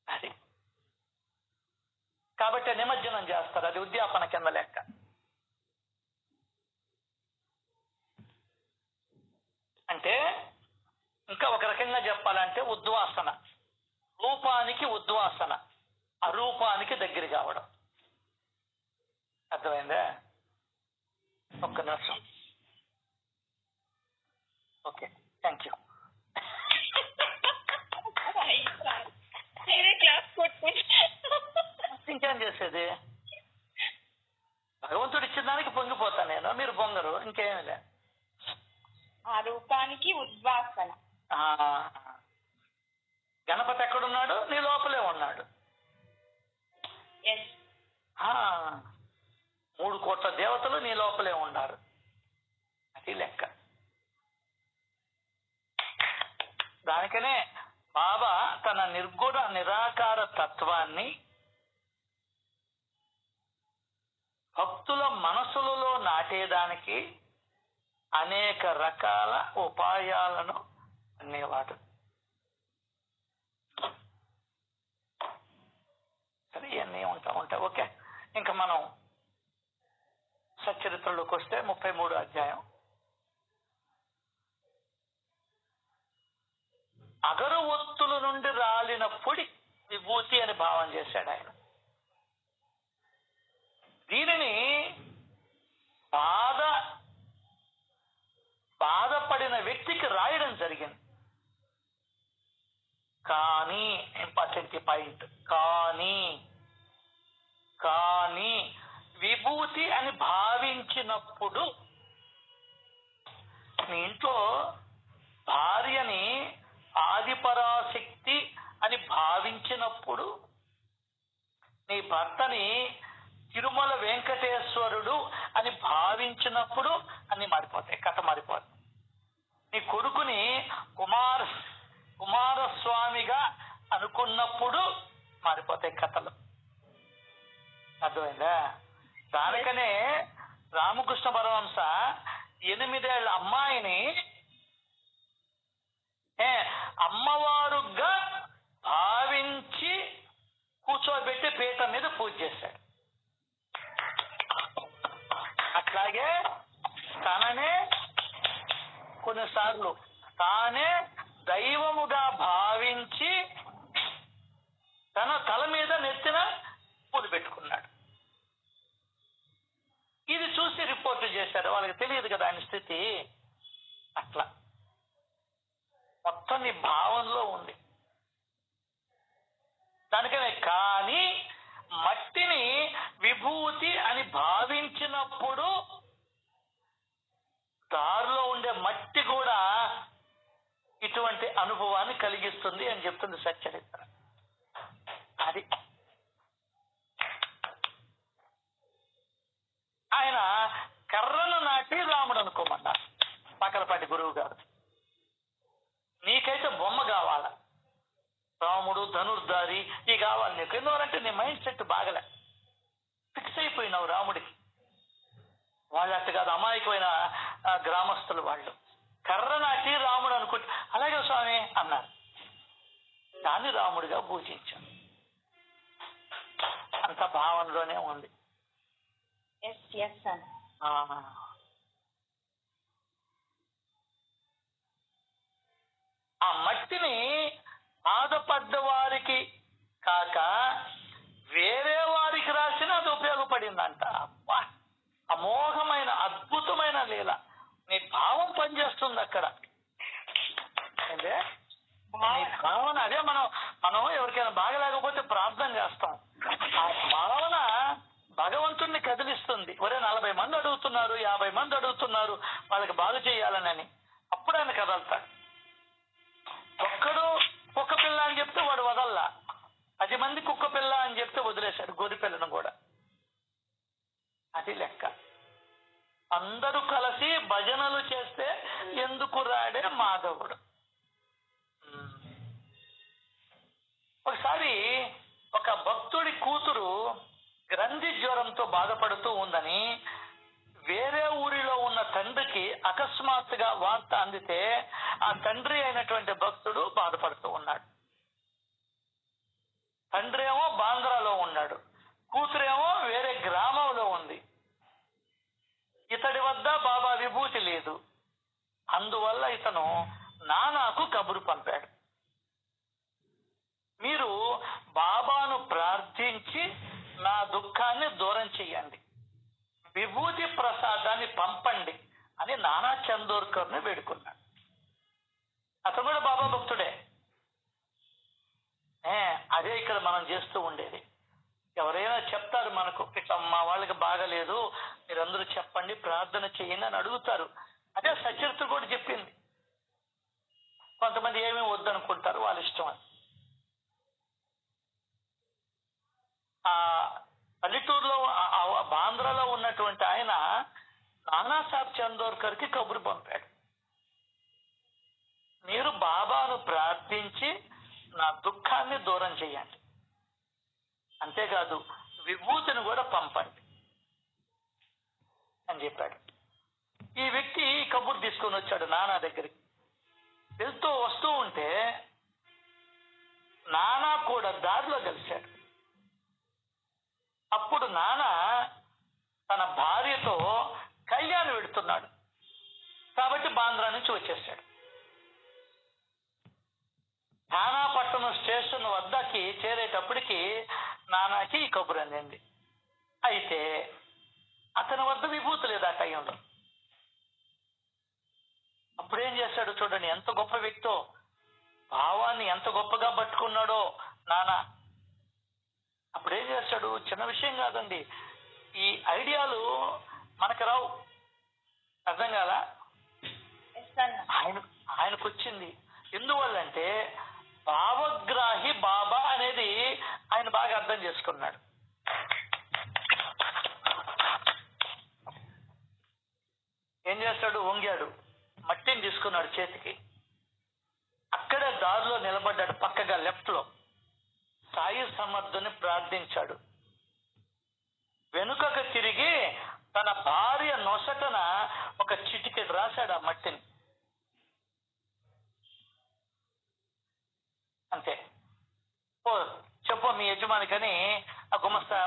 అది కాబట్టి నిమజ్జనం చేస్తారు, అది ఉద్యాపన కింద లెక్క. అంటే ఇంకా ఒక రకంగా చెప్పాలంటే ఉద్వాసన, రూపానికి ఉద్వాసన, అరూపానికి దగ్గర కావడం. అర్థమైందా? ఒక్క నిమిషం. Okay, thank you. ఇంకేం చేసేది? భగవంతుడు ఇచ్చిన దానికి పొంగిపోతాను నేను, మీరు పొంగరు, ఇంకేమీ లే. ఆ రూపానికి ఉద్వాసన. గణపతి ఎక్కడున్నాడు? నీ లోపలే ఉన్నాడు. 3 కోట్ల దేవతలు నీ లోపలే ఉన్నారు. అది లెక్క. దానికనే బాబా తన నిర్గుణ నిరాకార తత్వాన్ని భక్తుల మనసులలో నాటేదానికి అనేక రకాల ఉపాయాలను అనేవాడు. సరే, ఇవన్నీ ఉంటాయి. ఓకే, ఇంకా మనం సచ్చరిత్రలోకి వస్తే 33వ అధ్యాయం. అగరు ఒత్తుల నుండి రాలిన పొడి విభూతి అని భావం చేశాడు ఆయన. దీనిని బాధపడిన వ్యక్తికి రాయడం జరిగింది. కానీ ఇంపార్టెంట్ పాయింట్, కానీ విభూతి అని భావించినప్పుడు, మీ ఇంట్లో భార్యని ఆదిపరాశక్తి అని భావించినప్పుడు, నీ భర్తని తిరుమల వెంకటేశ్వరుడు అని భావించినప్పుడు అన్ని మారిపోతాయి, కథ మారిపోతాయి. నీ కొడుకుని కుమారస్వామిగా అనుకున్నప్పుడు మారిపోతాయి కథలు. అర్థమైందా? దానికనే రామకృష్ణ పరమహంస 8 ఏళ్ల అమ్మాయిని అమ్మవారుగా భావించి కూర్చోబెట్టి పీఠ మీద పూజ చేశాడు. అట్లాగే తననే కొన్నిసార్లు తానే దైవముగా భావించి తన తల మీద నెత్తిన పూలు పెట్టుకున్నాడు. ఇది చూసి రిపోర్ట్ చేశారు. వాళ్ళకి తెలియదు కదా ఆయన స్థితి. అట్లా మొత్తం నీ భావంలో ఉంది దానికనే. కానీ మట్టిని విభూతి అని భావించినప్పుడు దారిలో ఉండే మట్టి కూడా ఇటువంటి అనుభవాన్ని కలిగిస్తుంది అని చెప్తుంది సచ్చరిత్ర. అది ఆయన కర్రను నాటి రాముడు అనుకోమన్నారు పక్కలపాటి గురువు గారు. నీకైతే బొమ్మ కావాలా, రాముడు ధనుర్ధారి ఇవి కావాలి నీకు. ఎందువలంటే నీ మైండ్ సెట్ బాగలే, ఫిక్స్ అయిపోయినావు రాముడికి. వాళ్ళు అట్ట కాదు, అమాయకమైన గ్రామస్తులు వాళ్ళు. కర్ర నాటి రాముడు అనుకుంటే అలాగే స్వామి అన్నారు. దాన్ని రాముడిగా పూజించాం. అంత భావనలోనే ఉంది. ఆ మట్టిని బాధపడ్డ వారికి కాక వేరే వారికి రాసిన అది ఉపయోగపడిందంట. అబ్బా, అమోఘమైన అద్భుతమైన లీల. నీ భావం పనిచేస్తుంది అక్కడ. అంటే నీ భావన అదే. మనం ఎవరికైనా బాగలేకపోతే ప్రార్థన చేస్తాం. ఆ భావన భగవంతుణ్ణి కదిలిస్తుంది. ఒరే 40 మంది అడుగుతున్నారు, 50 మంది అడుగుతున్నారు వాళ్ళకి బాగు చేయాలని, అప్పుడు ఆయన కదలుతాడు. ఒక్కడు కుక్క పిల్ల అని చెప్తే వాడు వదల్లా, 10 మంది కుక్క పిల్ల అని చెప్తే వదిలేశాడు గొర్రె పిల్లను కూడా. అది లెక్క. అందరూ కలిసి భజనలు చేస్తే ఎందుకు రాడే మాధవుడు. ఒకసారి ఒక భక్తుడి కూతురు గ్రంథి జ్వరంతో బాధపడుతూ ఉందని వేరే ఊరిలో ఉన్న తండ్రికి అకస్మాత్తుగా వార్త అందితే ఆ తండ్రి అయినటువంటి భక్తుడు బాధపడుతూ ఉన్నాడు. తండ్రి ఏమో బాంద్రాలో ఉన్నాడు, కూతురేమో వేరే గ్రామంలో ఉంది. ఇతడి వద్ద బాబా విభూతి లేదు. అందువల్ల ఇతను నానాకు కబురు పంపాడు. మీరు బాబాను ప్రార్థించి నా దుఃఖాన్ని దూరం చెయ్యండి, విభూతి ప్రసాదాన్ని పంపండి అని నానా చందోర్కర్ని వేడుకున్నాడు. అతను కూడా బాబా భక్తుడే. అదే ఇక్కడ మనం చేస్తూ ఉండేది. ఎవరైనా చెప్తారు మనకు, ఇట్లా మా వాళ్ళకి బాగలేదు మీరందరూ చెప్పండి ప్రార్థన చేయండి అని అడుగుతారు. అదే సచరిత్ర కూడా చెప్పింది. కొంతమంది ఏమీ వద్దనుకుంటారు, వాళ్ళ ఇష్టం అని. ఆ పల్లెటూరులో బాంద్రాలో ఉన్నటువంటి ఆయన నానాసాహెబ్ చందోర్కర్కి కబురు పంపాడు. మీరు బాబాను ప్రార్థించి నా దుఃఖాన్ని దూరం చేయండి, అంతేకాదు విభూతిని కూడా పంపండి అని చెప్పాడు. ఈ వ్యక్తి కబురు తీసుకొని వచ్చాడు నానా దగ్గరికి. వస్తూ ఉంటే నానా కూడా దారిలో కలిశాడు. అప్పుడు నానా తన భార్యతో కళ్యాణ్ వెడుతున్నాడు కాబట్టి బాంద్రా నుంచి వచ్చేసాడు. ఠానాపట్టణం స్టేషన్ వద్దకి చేరేటప్పటికి నానాకి ఈ కబురు అందింది. అయితే అతని వద్ద విభూతి లేదు ఆ టైంలో. అప్పుడేం చేశాడు చూడండి, ఎంత గొప్ప వ్యక్తో, భావాన్ని ఎంత గొప్పగా పట్టుకున్నాడో నానా. అప్పుడేం చేశాడు, చిన్న విషయం కాదండి, ఈ ఐడియాలు మనకు రావు, అర్థం కాదా? ఆయనకు వచ్చింది. ఎందువల్లంటే భావగ్రాహి బాబా అనేది ఆయన బాగా అర్థం చేసుకున్నాడు. ఏం చేస్తాడు, వంగాడు, మట్టిని తీసుకున్నాడు చేతికి. అక్కడే దారిలో నిలబడ్డాడు, పక్కగా లెఫ్ట్ లో సాయి సమర్థుని ప్రార్థించాడు. వెనుకకు తిరిగి తన భార్య నొసటన ఒక చిటికెడు రాశాడు ఆ మట్టిని. అంతే. ఓ చెప్పు మీ యజమానికని ఆ గుమస్తా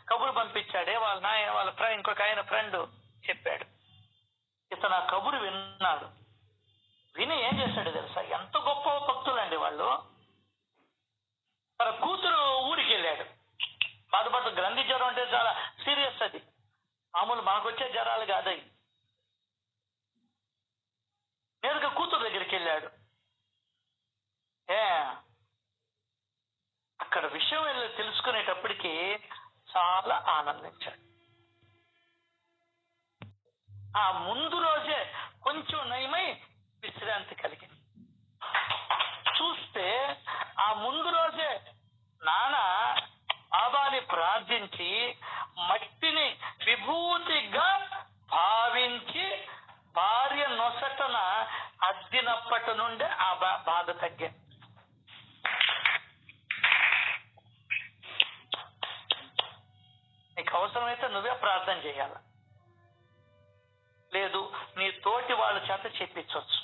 కబురు పంపించాడే వాళ్ళ ఇంకొక ఆయన ఫ్రెండ్ చెప్పాడు. ఇతను ఆ కబురు విన్నాడు. విని ఏం చేశాడు తెలుసా? ఎంత గొప్ప భక్తులండి వాళ్ళు. తన కూతురు ఊరికి వెళ్ళాడు. బాధపడుతూ, గ్రంథి జ్వరం అంటే చాలా సీరియస్, అది మామూలు మనకొచ్చే జ్వరాలు కాదవి. నేరుగా కూతురు దగ్గరికి వెళ్ళాడు. అక్కడ విషయం వెళ్ళి తెలుసుకునేటప్పటికి చాలా ఆనందించాడు. ఆ ముందు రోజే కొంచెం నయమై విశ్రాంతి కలిగింది. చూస్తే ఆ ముందు రోజే నాన్న బాబాని ప్రార్థించి మట్టిని విభూతిగా భావించి భార్య నొసటన అద్దినప్పటి నుండే ఆ బాధ తగ్గింది. నీకు అవసరమైతే నువ్వే ప్రార్థన చేయాల, లేదు నీ తోటి వాళ్ళ చేత చెప్పించవచ్చు.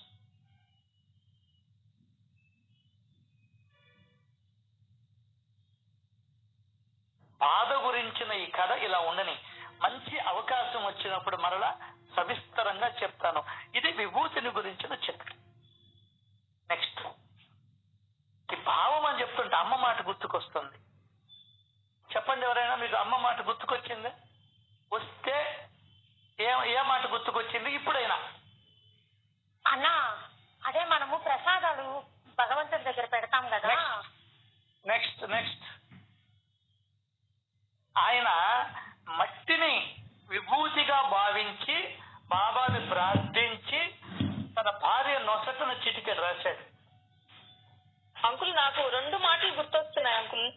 బాధ గురించిన ఈ కథ ఇలా ఉండని, మంచి అవకాశం వచ్చినప్పుడు మరలా సవిస్తరంగా చెప్తాను. ఇది విభూతిని గురించిన చర్చ. నెక్స్ట్, ఈ భావం అని చెప్తుంటే అమ్మ మాట గుర్తుకొస్తుంది. చెప్పండి, ఎవరైనా మీకు అమ్మ మాట గుర్తుకొచ్చింది? వస్తే ఏ మాట గుర్తుకొచ్చింది ఇప్పుడైనా? అన్నా, అదే మనము ప్రసాదాలు భగవంతుడి దగ్గర పెడతాం కదా. నెక్స్ట్ ఆయన మట్టిని విభూతిగా భావించి బాబాని ప్రార్థించి తన భార్య నొసటన చిటికెడు రాశాడు. అంకుల్, నాకు 2 మాటలు గుర్తొస్తున్నాయి అంకుల్.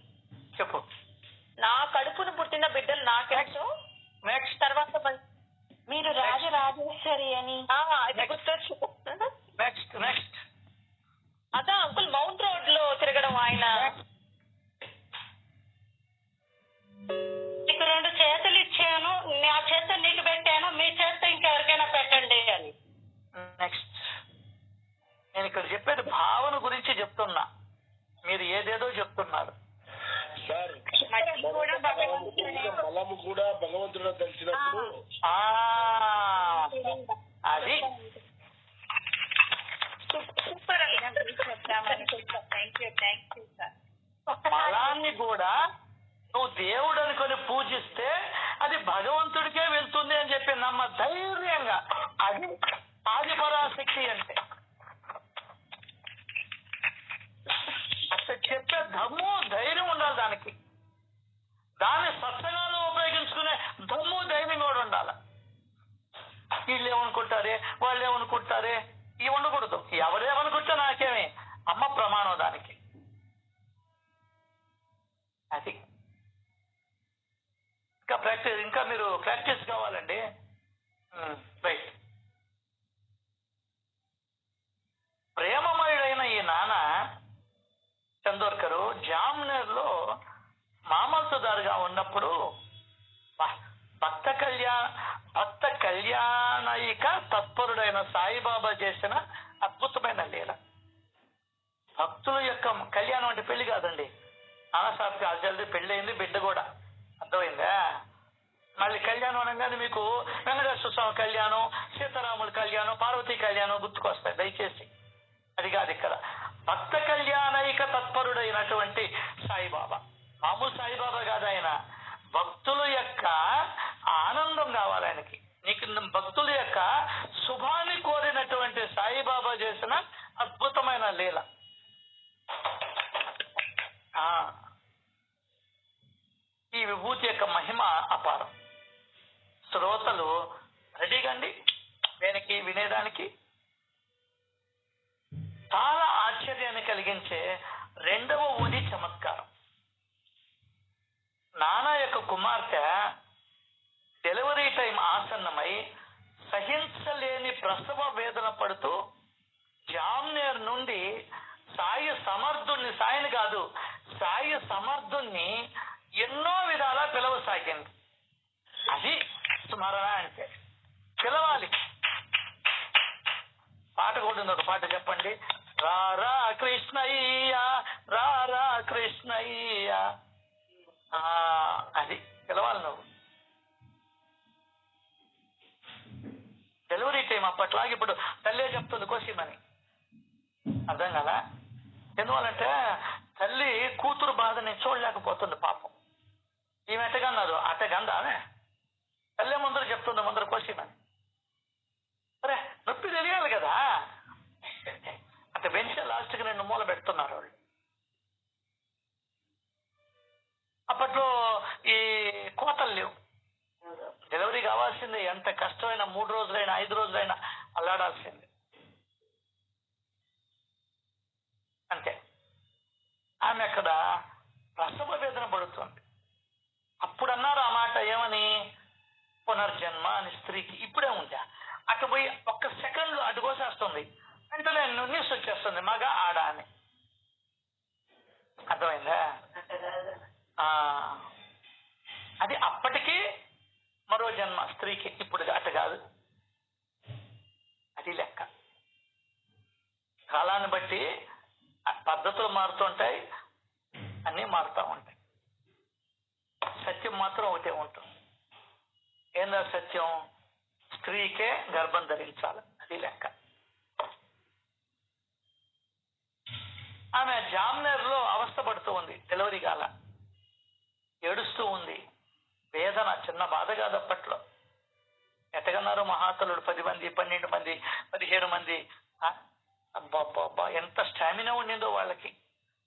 చెప్పు. నా కడుపును పుట్టిన బిడ్డలు నాకెచ్చు. నెక్స్ట్ తర్వాత మీరు రాజరాజేశ్వరి అని అది గుర్తొచ్చు. నెక్స్ట్ అదా అంకుల్, మౌంట్ రోడ్ లో తిరగడం. ఆయన నీకు 2 చేతులు ఇచ్చాను, నా చేత నీకు పెట్టాను, మీ చేత ఇంకెవరికైనా పెట్టండి అని. నెక్స్ట్, నేను ఇక్కడ చెప్పేది భావన గురించి చెప్తున్నా, మీరు ఏదేదో చెప్తున్నారు. బలము కూడా భగవంతుడు తెలిసినప్పుడు అది సూపర్. బలాన్ని కూడా నువ్వు దేవుడు అనుకొని పూజిస్తే అది భగవంతుడికే వెళ్తుంది అని చెప్పి నమ్మ ధైర్యంగా. అది ఆది పరాశక్తి అంటే. అసలు చెప్పే దమ్ము ధైర్యం ఉండాలి దానికి. దాన్ని సత్సంగాలు ఉపయోగించుకునే దమ్ము ధైర్యం కూడా ఉండాలి. వీళ్ళు ఏమనుకుంటారే, వాళ్ళు ఏమనుకుంటారే, ఇవి ఉండకూడదు. ఎవరేమనుకుంటే నాకేమి, అమ్మ ప్రమాణం దానికి. అది ఇంకా మీరు ప్రాక్టీస్ కావాలండి. రైట్. ప్రేమమయుడైన ఈ నాన్న చందోర్కరు జామ్నేర్ లో మామల్తుదారుగా ఉన్నప్పుడు భక్త కళ్యాణయిక తత్పరుడైన సాయిబాబా చేసిన అద్భుతమైన లీల. భక్తుల యొక్క కళ్యాణం అంటే పెళ్లి కాదండి. నానాసాబ్కి అజల్ది పెళ్లి అయింది, బిడ్డ కూడా. అర్థమైందా? మళ్ళీ కళ్యాణం అనగానే మీకు వెంకటేశ్వర స్వామి కళ్యాణం, సీతారాముల కళ్యాణం, పార్వతీ కళ్యాణం గుర్తుకొస్తాయి. దయచేసి అది కాదు ఇక్కడ. భక్త కళ్యాణయిక తత్పరుడైనటువంటి సాయిబాబా, మామూలు సాయిబాబా కాదు ఆయన. భక్తుల యొక్క ఆనందం కావాలి ఆయనకి. నీకు భక్తుల యొక్క శుభాన్ని కోరినటువంటి సాయిబాబా చేసిన అద్భుతమైన లీల. ఈ విభూతి యొక్క మహిమ అపారం. శ్రోతలు రెడీగా అండి దేనికి వినేదానికి? చాలా ఆశ్చర్యాన్ని కలిగించే 2వ ఊది చమత్కారం. నానా యొక్క కుమార్తె డెలివరీ టైం ఆసన్నమై సహించలేని ప్రసవ వేదన పడుతూ జామ్నేర్ నుండి సాయి సమర్థుణ్ణి ఎన్నో విధాలా పిలవసాగింది. అది స్మరణ అంటే పిలవాలి. పాట కూడా ఉంది, ఒక పాట చెప్పండి. రారా కృష్ణయ్య రారా కృష్ణయ్య, అది పిలవాలి నువ్వు. డెలివరీ టైం అప్పట్లాగా ఇప్పుడు తల్లే చెప్తుంది కోసిమని, అర్థం కదా? ఎందువల్లంటే తల్లి కూతురు బాధని చూడలేకపోతుంది పాపం. ఈమె ఎట్టగన్నారు అట్టగందా ఆమె తల్లే ముందర చెప్తుంది, ముందర కోసిమని. అరే నొప్పి తెలియాలి కదా, అట్ట పెంచే లాస్ట్కి నిన్ను మూల పెడుతున్నారు వాళ్ళు. అప్పట్లో ఈ కోతలు లేవు, డెలివరీ కావాల్సిందే. ఎంత కష్టమైనా 3 రోజులైనా 5 రోజులైనా అల్లాడాల్సిందే, అంతే. ఆమె అక్కడ ప్రసవ వేదన పడుతుంది. అప్పుడు అన్నారు ఆ మాట ఏమని, పునర్జన్మ అని స్త్రీకి. ఇప్పుడే ఉందా, అటు పోయి ఒక్క సెకండ్ అటు కోసేస్తుంది, వెంటనే న్యూస్ వచ్చేస్తుంది మగ ఆడ అని. అర్థమైందా? అది అప్పటికి మరో జన్మ స్త్రీకి, ఇప్పుడు అటు కాదు. అది లెక్క. కాలాన్ని బట్టి పద్ధతులు మారుతుంటాయి, అన్నీ మారుతూ ఉంటాయి. సత్యం మాత్రం ఒకటే ఉంటుంది. ఏందా సత్యం? స్త్రీకే గర్భం ధరించాలి, అది లెక్క. ఆమె జామ్నేర్లో అవస్థ పడుతూ ఉంది, డెలివరీ కాల, ఏడుస్తూ ఉంది. వేదన చిన్న బాధ కాదు అప్పట్లో. ఎట్టగన్నారు మహాతలుడు, 10 మంది 12 మంది 17 మంది. అబ్బా ఎంత స్టామినా ఉండిందో వాళ్ళకి.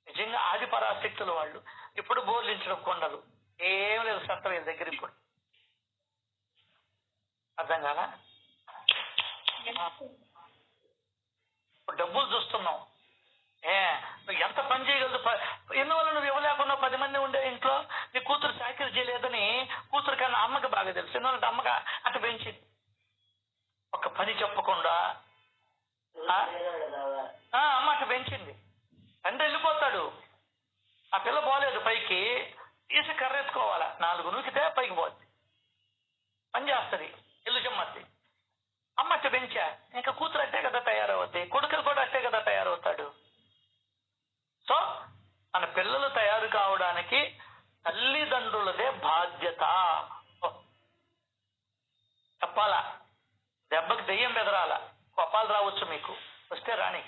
నిజంగా ఆది పరాశక్తులు వాళ్ళు. ఇప్పుడు బోర్లించడం కొండలు, ఏం లేదు సత్తవేల దగ్గర. ఇప్పుడు అర్థం కాదా? ఇప్పుడు డబ్బులు చూస్తున్నాం. నువ్వు ఎంత పని చేయగలదు? ఎందువల్ల నువ్వు ఇవ్వలేకున్నావు? 10 మంది ఉండే ఇంట్లో నీ కూతురు చాకరీ చేయలేదని కూతురు కన్నా అమ్మకి బాగా తెలుసు. ఎందువల్లంటే అమ్మగా అటు పెంచింది. ఒక పని చెప్పకుండా అమ్మ అటు పెంచింది. తండ్రి వెళ్ళిపోతాడు, ఆ పిల్ల పోలేదు పైకి, తీసి కర్రెత్తుకోవాలా, 4 నూకితే పైకి పోద్ది, పని చేస్తుంది, ఇల్లు చెమ్మద్ది. అమ్మ అట్టు పెంచా, ఇంకా కూతురు అట్టే కదా తయారవుద్ది, కొడుకులు కూడా అట్టే కదా తయారవుతాడు. సో మన పిల్లలు తయారు కావడానికి తల్లిదండ్రులదే బాధ్యత. చెప్పాలా? దెబ్బకి దెయ్యం బెదరాల, కోపాలు రావచ్చు మీకు, వస్తే రాని.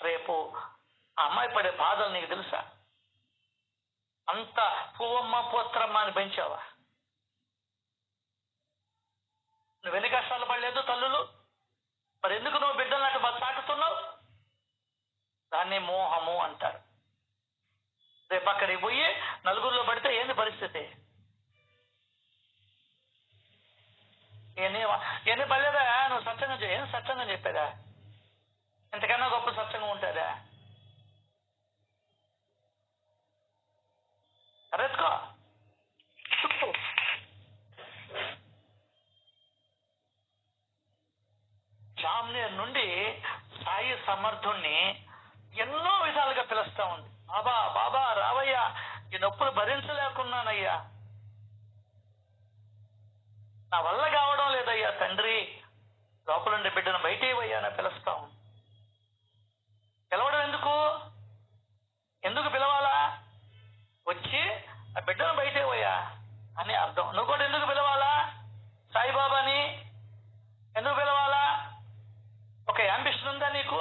రేపు ఆ అమ్మాయి పడే బాధలు నీకు తెలుసా? అంత పువ్వమ్మ పోత్రమ్మ అని పెంచావా? నువ్వు ఎన్ని కష్టాలు పడలేదు తల్లులు? మరి ఎందుకు నువ్వు బిడ్డలు అటు సాటుతున్నావు? దాన్ని మోహము అంటారు. రేపు అక్కడికి పోయి నలుగురిలో పడితే ఏంది పరిస్థితి? ఎన్ని పడలేదా? నువ్వు సత్సంగం ఏం సత్సంగం చెప్పేదా? ఇంతకన్నా గొప్ప సత్సంగం ఉంటుందా? రెత్తుకో. జామ్నేర్ నుండి సాయి సమర్థుణ్ణి ఎన్నో విధాలుగా పిలుస్తా ఉంది. బాబా బాబా రావయ్యా, ఈ నొప్పులు భరించలేకున్నానయ్యా, నా వల్ల కావడం లేదయ్యా తండ్రి, లోపలుండే బిడ్డను బయటేవయ్యా అని పిలుస్తా ఉంది. పిలవడం ఎందుకు? ఎందుకు పిలవాలా? వచ్చి ఆ బిడ్డను బయటేవయ్యా అని అర్థం. నువ్వు కూడా ఎందుకు పిలవాలా? సాయిబాబాని ఎందుకు పిలవాలా? ఒక యాంబిషన్ ఉందా నీకు?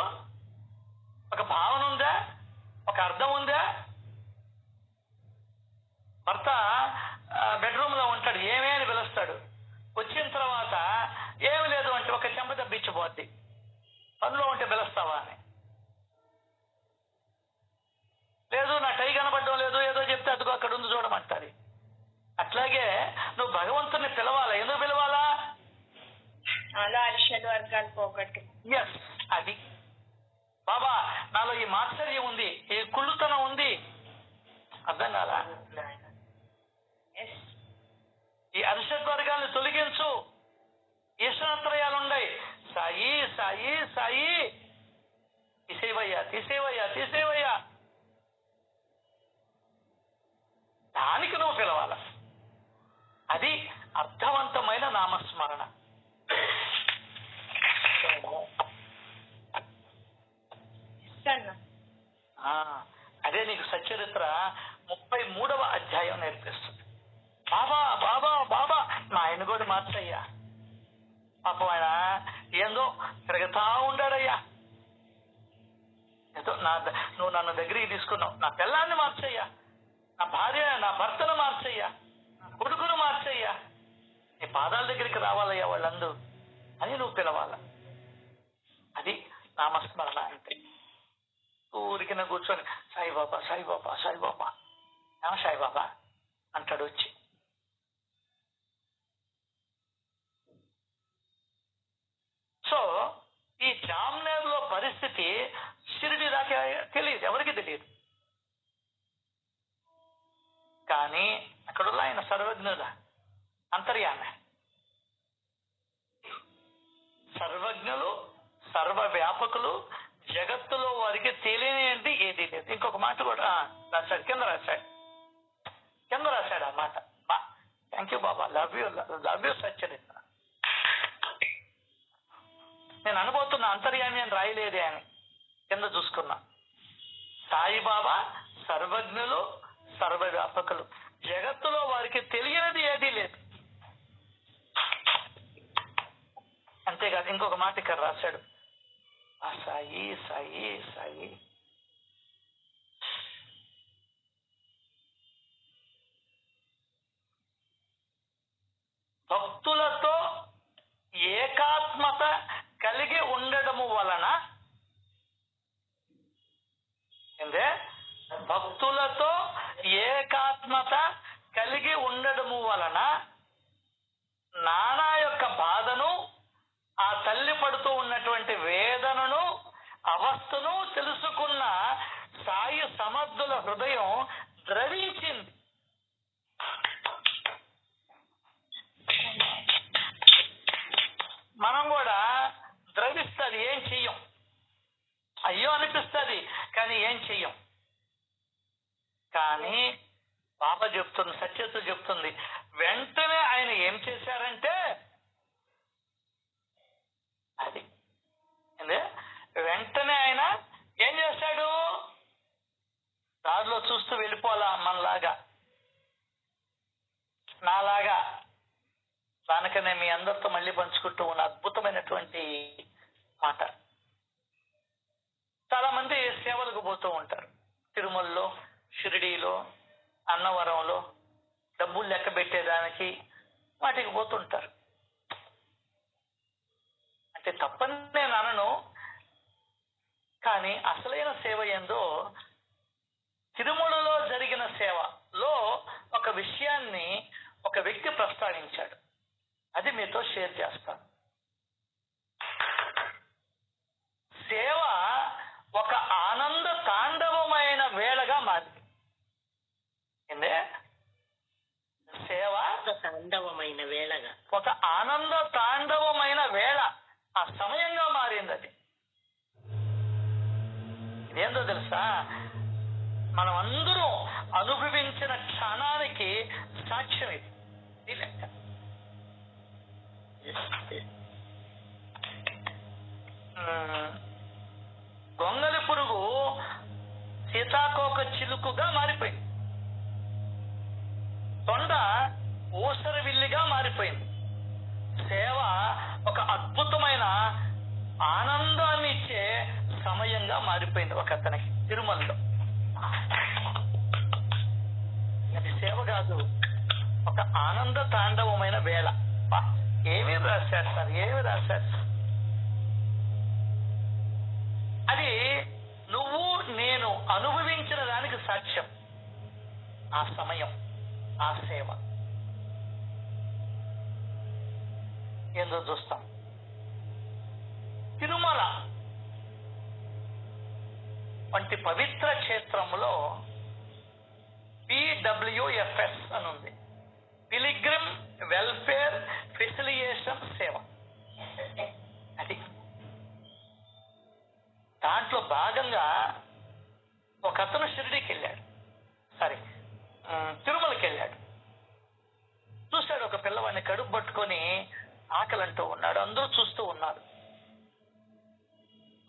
ఒక భావన ఉందా? ఒక అర్థం ఉందా? భర్త బెడ్రూమ్ లో ఉంటాడు, ఏమే అని పిలుస్తాడు. వచ్చిన తర్వాత ఏమి లేదు అంటే ఒక చెంప దబ్బిచ్చిపోద్ది, పనిలో ఉంటే పిలుస్తావా అని. లేదు నా టై కనబడడం లేదు, ఏదో చెప్తే అదిగో అక్కడ ఉంది చూడమంటారు. అట్లాగే నువ్వు భగవంతుని పిలవాలా. ఎందుకు పిలవాలా? అలా అరిషడ్ వర్గాలు పోగొట్టు. ఎస్, అది బాబా నాలో ఈ మాత్సర్యం ఉంది, ఈ కుళ్ళుతనం ఉంది, అర్థం కాదా? ఈ అరిషడ్ వర్గాన్ని తొలగించు. ఈశ్వరత్రయాలు ఉన్నాయి. సాయి సాయి సాయి, తీసేవయ్యా తీసేవయ్యా తీసేవయ్యా. దానికి నువ్వు పిలవాల. అది అర్థవంతమైన నామస్మరణ. అదే నీకు సచ్చరిత్ర 33వ అధ్యాయం నేర్పిస్తుంది. బాబా బాబా బాబా మా ఆయన కూడా మార్చయ్యా, పాపం ఆయన ఏందో తిరగతా ఉండాడయ్యా, ఏదో నువ్వు నన్ను దగ్గరికి తీసుకున్నావు, నా పిల్లాన్ని మార్చయ్యా, నా భర్తను మార్చయ్యా, నా కొడుకును మార్చయ్యా, నీ పాదాల దగ్గరికి రావాలయ్యా వాళ్ళందరూ అని నువ్వు పిలవాల. అది నామస్మరణ అంటే. ఊరికిన కూర్చొని సాయిబాబా సాయిబాబా సాయిబాబా సాయిబాబా అంటాడు వచ్చి. సో ఈ జామ్నేర్ లో పరిస్థితి షిరిడి దాకా తెలియదు, ఎవరికి తెలియదు. కానీ అక్కడున్న ఆయన సర్వజ్ఞుల అంతర్యామి, సర్వజ్ఞులు, సర్వవ్యాపకులు, జగత్తులో వారికి తెలియని ఏంటి ఏది లేదు. ఇంకొక మాట కూడా రాశాడు, కింద రాశాడు ఆ మాట. Thank you Baba, love you Satcharitra. నేను అనుభూతున్నా అంతర్యామి అని రాయలేదే అని కింద చూసుకున్నా. సాయిబాబా సర్వజ్ఞులు, సర్వవ్యాపకులు, జగత్తులో వారికి తెలియనిది ఏదీ లేదు. అంతేకాదు ఇంకొక మాట ఇక్కడ రాశాడు, ఆ సాయి సాయి సాయి భక్తులతో ఏకాత్మత కలిగి ఉండడము వలన, భక్తులతో ఏకాత్మత కలిగి ఉండడము వలన నానా యొక్క బాధను, ఆ తల్లి పడుతూ ఉన్నటువంటి వేదనను, అవస్థను తెలుసుకున్న సాయి సమర్థుల హృదయం ద్రవించింది. మనం కూడా ద్రవిస్తుంది, ఏం చెయ్యం, అయ్యో అనిపిస్తుంది కానీ ఏం చెయ్యం. కానీ బాబా చెప్తుంది, సత్యత చెప్తుంది, వెంటనే ఆయన ఏం చేశారంటే అది వెంటనే ఆయన ఏం చేశాడు, దారిలో చూస్తూ వెళ్ళిపోలా మనలాగా, నాలాగా. దానికనే మీ అందరితో మళ్ళీ పంచుకుంటూ ఉన్న అద్భుతమైనటువంటి మాట. చాలా మంది సేవలకు పోతూ ఉంటారు, తిరుమలలో, షిరిడీలో, అన్నవరంలో డబ్బులు లెక్క పెట్టేదానికి వాటికి పోతుంటారు. అంటే తప్పని నేను అనను, కానీ అసలైన సేవ ఏందో తిరుమలలో జరిగిన సేవలో ఒక విషయాన్ని ఒక వ్యక్తి ప్రస్తావించాడు, అది మీతో షేర్ చేస్తాను. సేవ ఒక ఆనంద తాండవమైన వేళగా మారింది. సేవ తాండవమైన వేళగా, ఒక ఆనంద తాండవమైన వేళ, ఆ సమయంగా మారింది. అది ఇదేందో తెలుసా, మనం అందరం అనుభవించిన క్షణానికి సాక్ష్యం ఇది. ఈ లెక్క గొంగలి పురుగు సీతాకోక చిలుకుగా మారిపోయింది, తొండ ఊసర విల్లిగా మారిపోయింది. సేవ ఒక అద్భుతమైన ఆనందాన్ని ఇచ్చే సమయంగా మారిపోయింది ఒక అతనికి తిరుమలలో. అది సేవ కాదు, ఒక ఆనంద తాండవమైన వేళ. ఏమి రాశారు సార్, ఏమి రాశారు. అది నువ్వు నేను అనుభవించిన దానికి సాక్ష్యం. ఆ సమయం, ఆ సేవ ఏందో చూస్తాం. తిరుమల వంటి పవిత్ర క్షేత్రంలో PWFS అని ఉంది, పిలిగ్రిమ్ వెల్ఫేర్ ఫెసిలిటేషన్ సేవ. అది దాంట్లో భాగంగా ఒక అతను షిరిడీకి వెళ్ళాడు. సరే, తిరుమలకి వెళ్ళాడు. చూశాడు ఒక పిల్లవాడిని కడుపు పట్టుకొని ఆకలంటూ ఉన్నాడు. అందరూ చూస్తూ ఉన్నారు.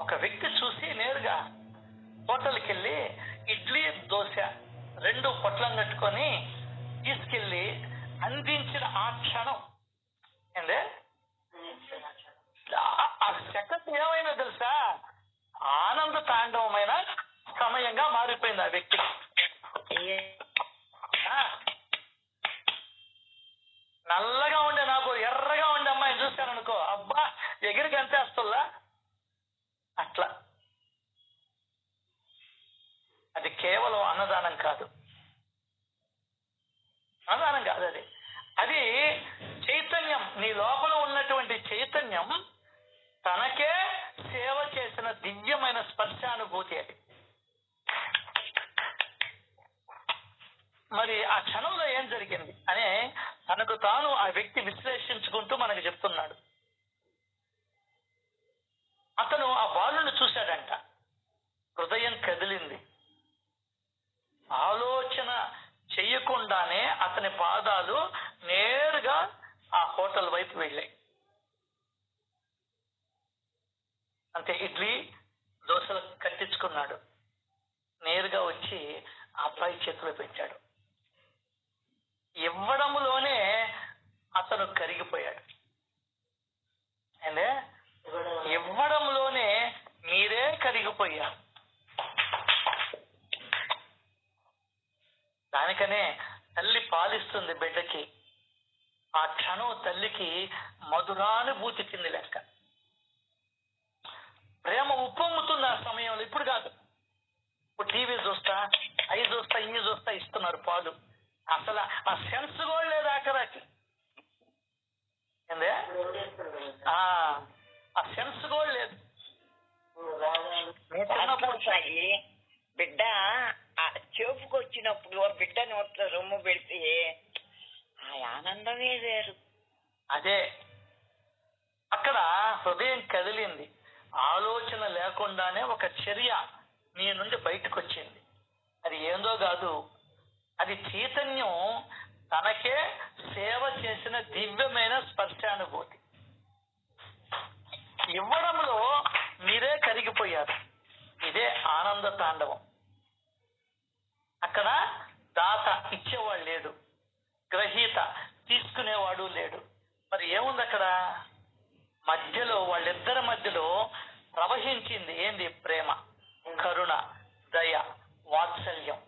ఒక వ్యక్తి చూసి నేరుగా హోటల్కి వెళ్ళి ఇడ్లీ దోశ 2 పొట్లం కట్టుకొని తీసుకెళ్లి అందించిన ఆ క్షణం ఏందే ఆ సెకండ్ ఏమైనా తెలుసా, ఆనంద తాండవమైన సమయంగా మారిపోయింది ఆ వ్యక్తికి. నల్లగా ఉండే నాకు ఎర్రగా ఉండే అమ్మాయిని చూశాను అనుకో, అబ్బా ఎగిరికి అంతేస్తుందా అట్లా. అది కేవలం అన్నదానం కాదు, అన్నదానం కాదు, అది చైతన్యం. నీ లోపల ఉన్నటువంటి చైతన్యం తనకే సేవ చేసిన దివ్యమైన స్పర్శానుభూతి అది. మరి ఆ క్షణంలో ఏం జరిగింది అనే తనకు తాను ఆ వ్యక్తి విశ్లేషించుకుంటూ మనకు చెప్తున్నాడు. అతను ఆ బాలుని చూశాడంట, హృదయం కదిలింది. ఆలోచన చెయ్యకుండానే అతని పాదాలు నేరుగా ఆ హోటల్ వైపు వెళ్ళాయి. అంతే, ఇడ్లీ దోశలు కట్టించుకున్నాడు. నేరుగా వచ్చి ఆ అబ్బాయి చేతిలో పెట్టాడు. ఇవ్వడంలోనే అతను కరిగిపోయాడు. అంటే ఇవ్వడంలోనే మీరే కరిగిపోయారు. దానికనే తల్లి పాలిస్తుంది బిడ్డకి. ఆ క్షణం తల్లికి మధురానుభూతి కింది లెక్క. ప్రేమ ఉప్పొంగుతుంది ఆ సమయంలో. ఇప్పుడు కాదు, ఇప్పుడు టీవీ చూస్తా, అవి చూస్తా, ఇవి చూస్తా ఇస్తున్నారు పాలు. అసలు ఆ సెన్స్ కూడా లేదు ఆఖరాకి. ఏందే ఆ సెన్స్ కూడా లేదు. బిడ్డ చెప్పుకు వచ్చినప్పుడు ఆ బిడ్డ నోట్లో రొమ్ము పెడితే ఆ ఆనందమే వేరు. అదే అక్కడ హృదయం కదిలింది. ఆలోచన లేకుండానే ఒక చర్య నీ నుండి బయటకు వచ్చింది. అది ఏందో కాదు, అది చైతన్యం తనకే సేవ చేసిన దివ్యమైన స్పర్శానుభూతి. ఇవ్వడంలో మీరే కరిగిపోయారు. ఇదే ఆనంద తాండవం. అక్కడ దాత ఇచ్చేవాడు లేడు, గ్రహీత తీసుకునేవాడు లేడు. మరి ఏముంది అక్కడ? మధ్యలో వాళ్ళిద్దరి మధ్యలో ప్రవహించింది ఏంది? ప్రేమ, కరుణ, దయ, వాత్సల్యం,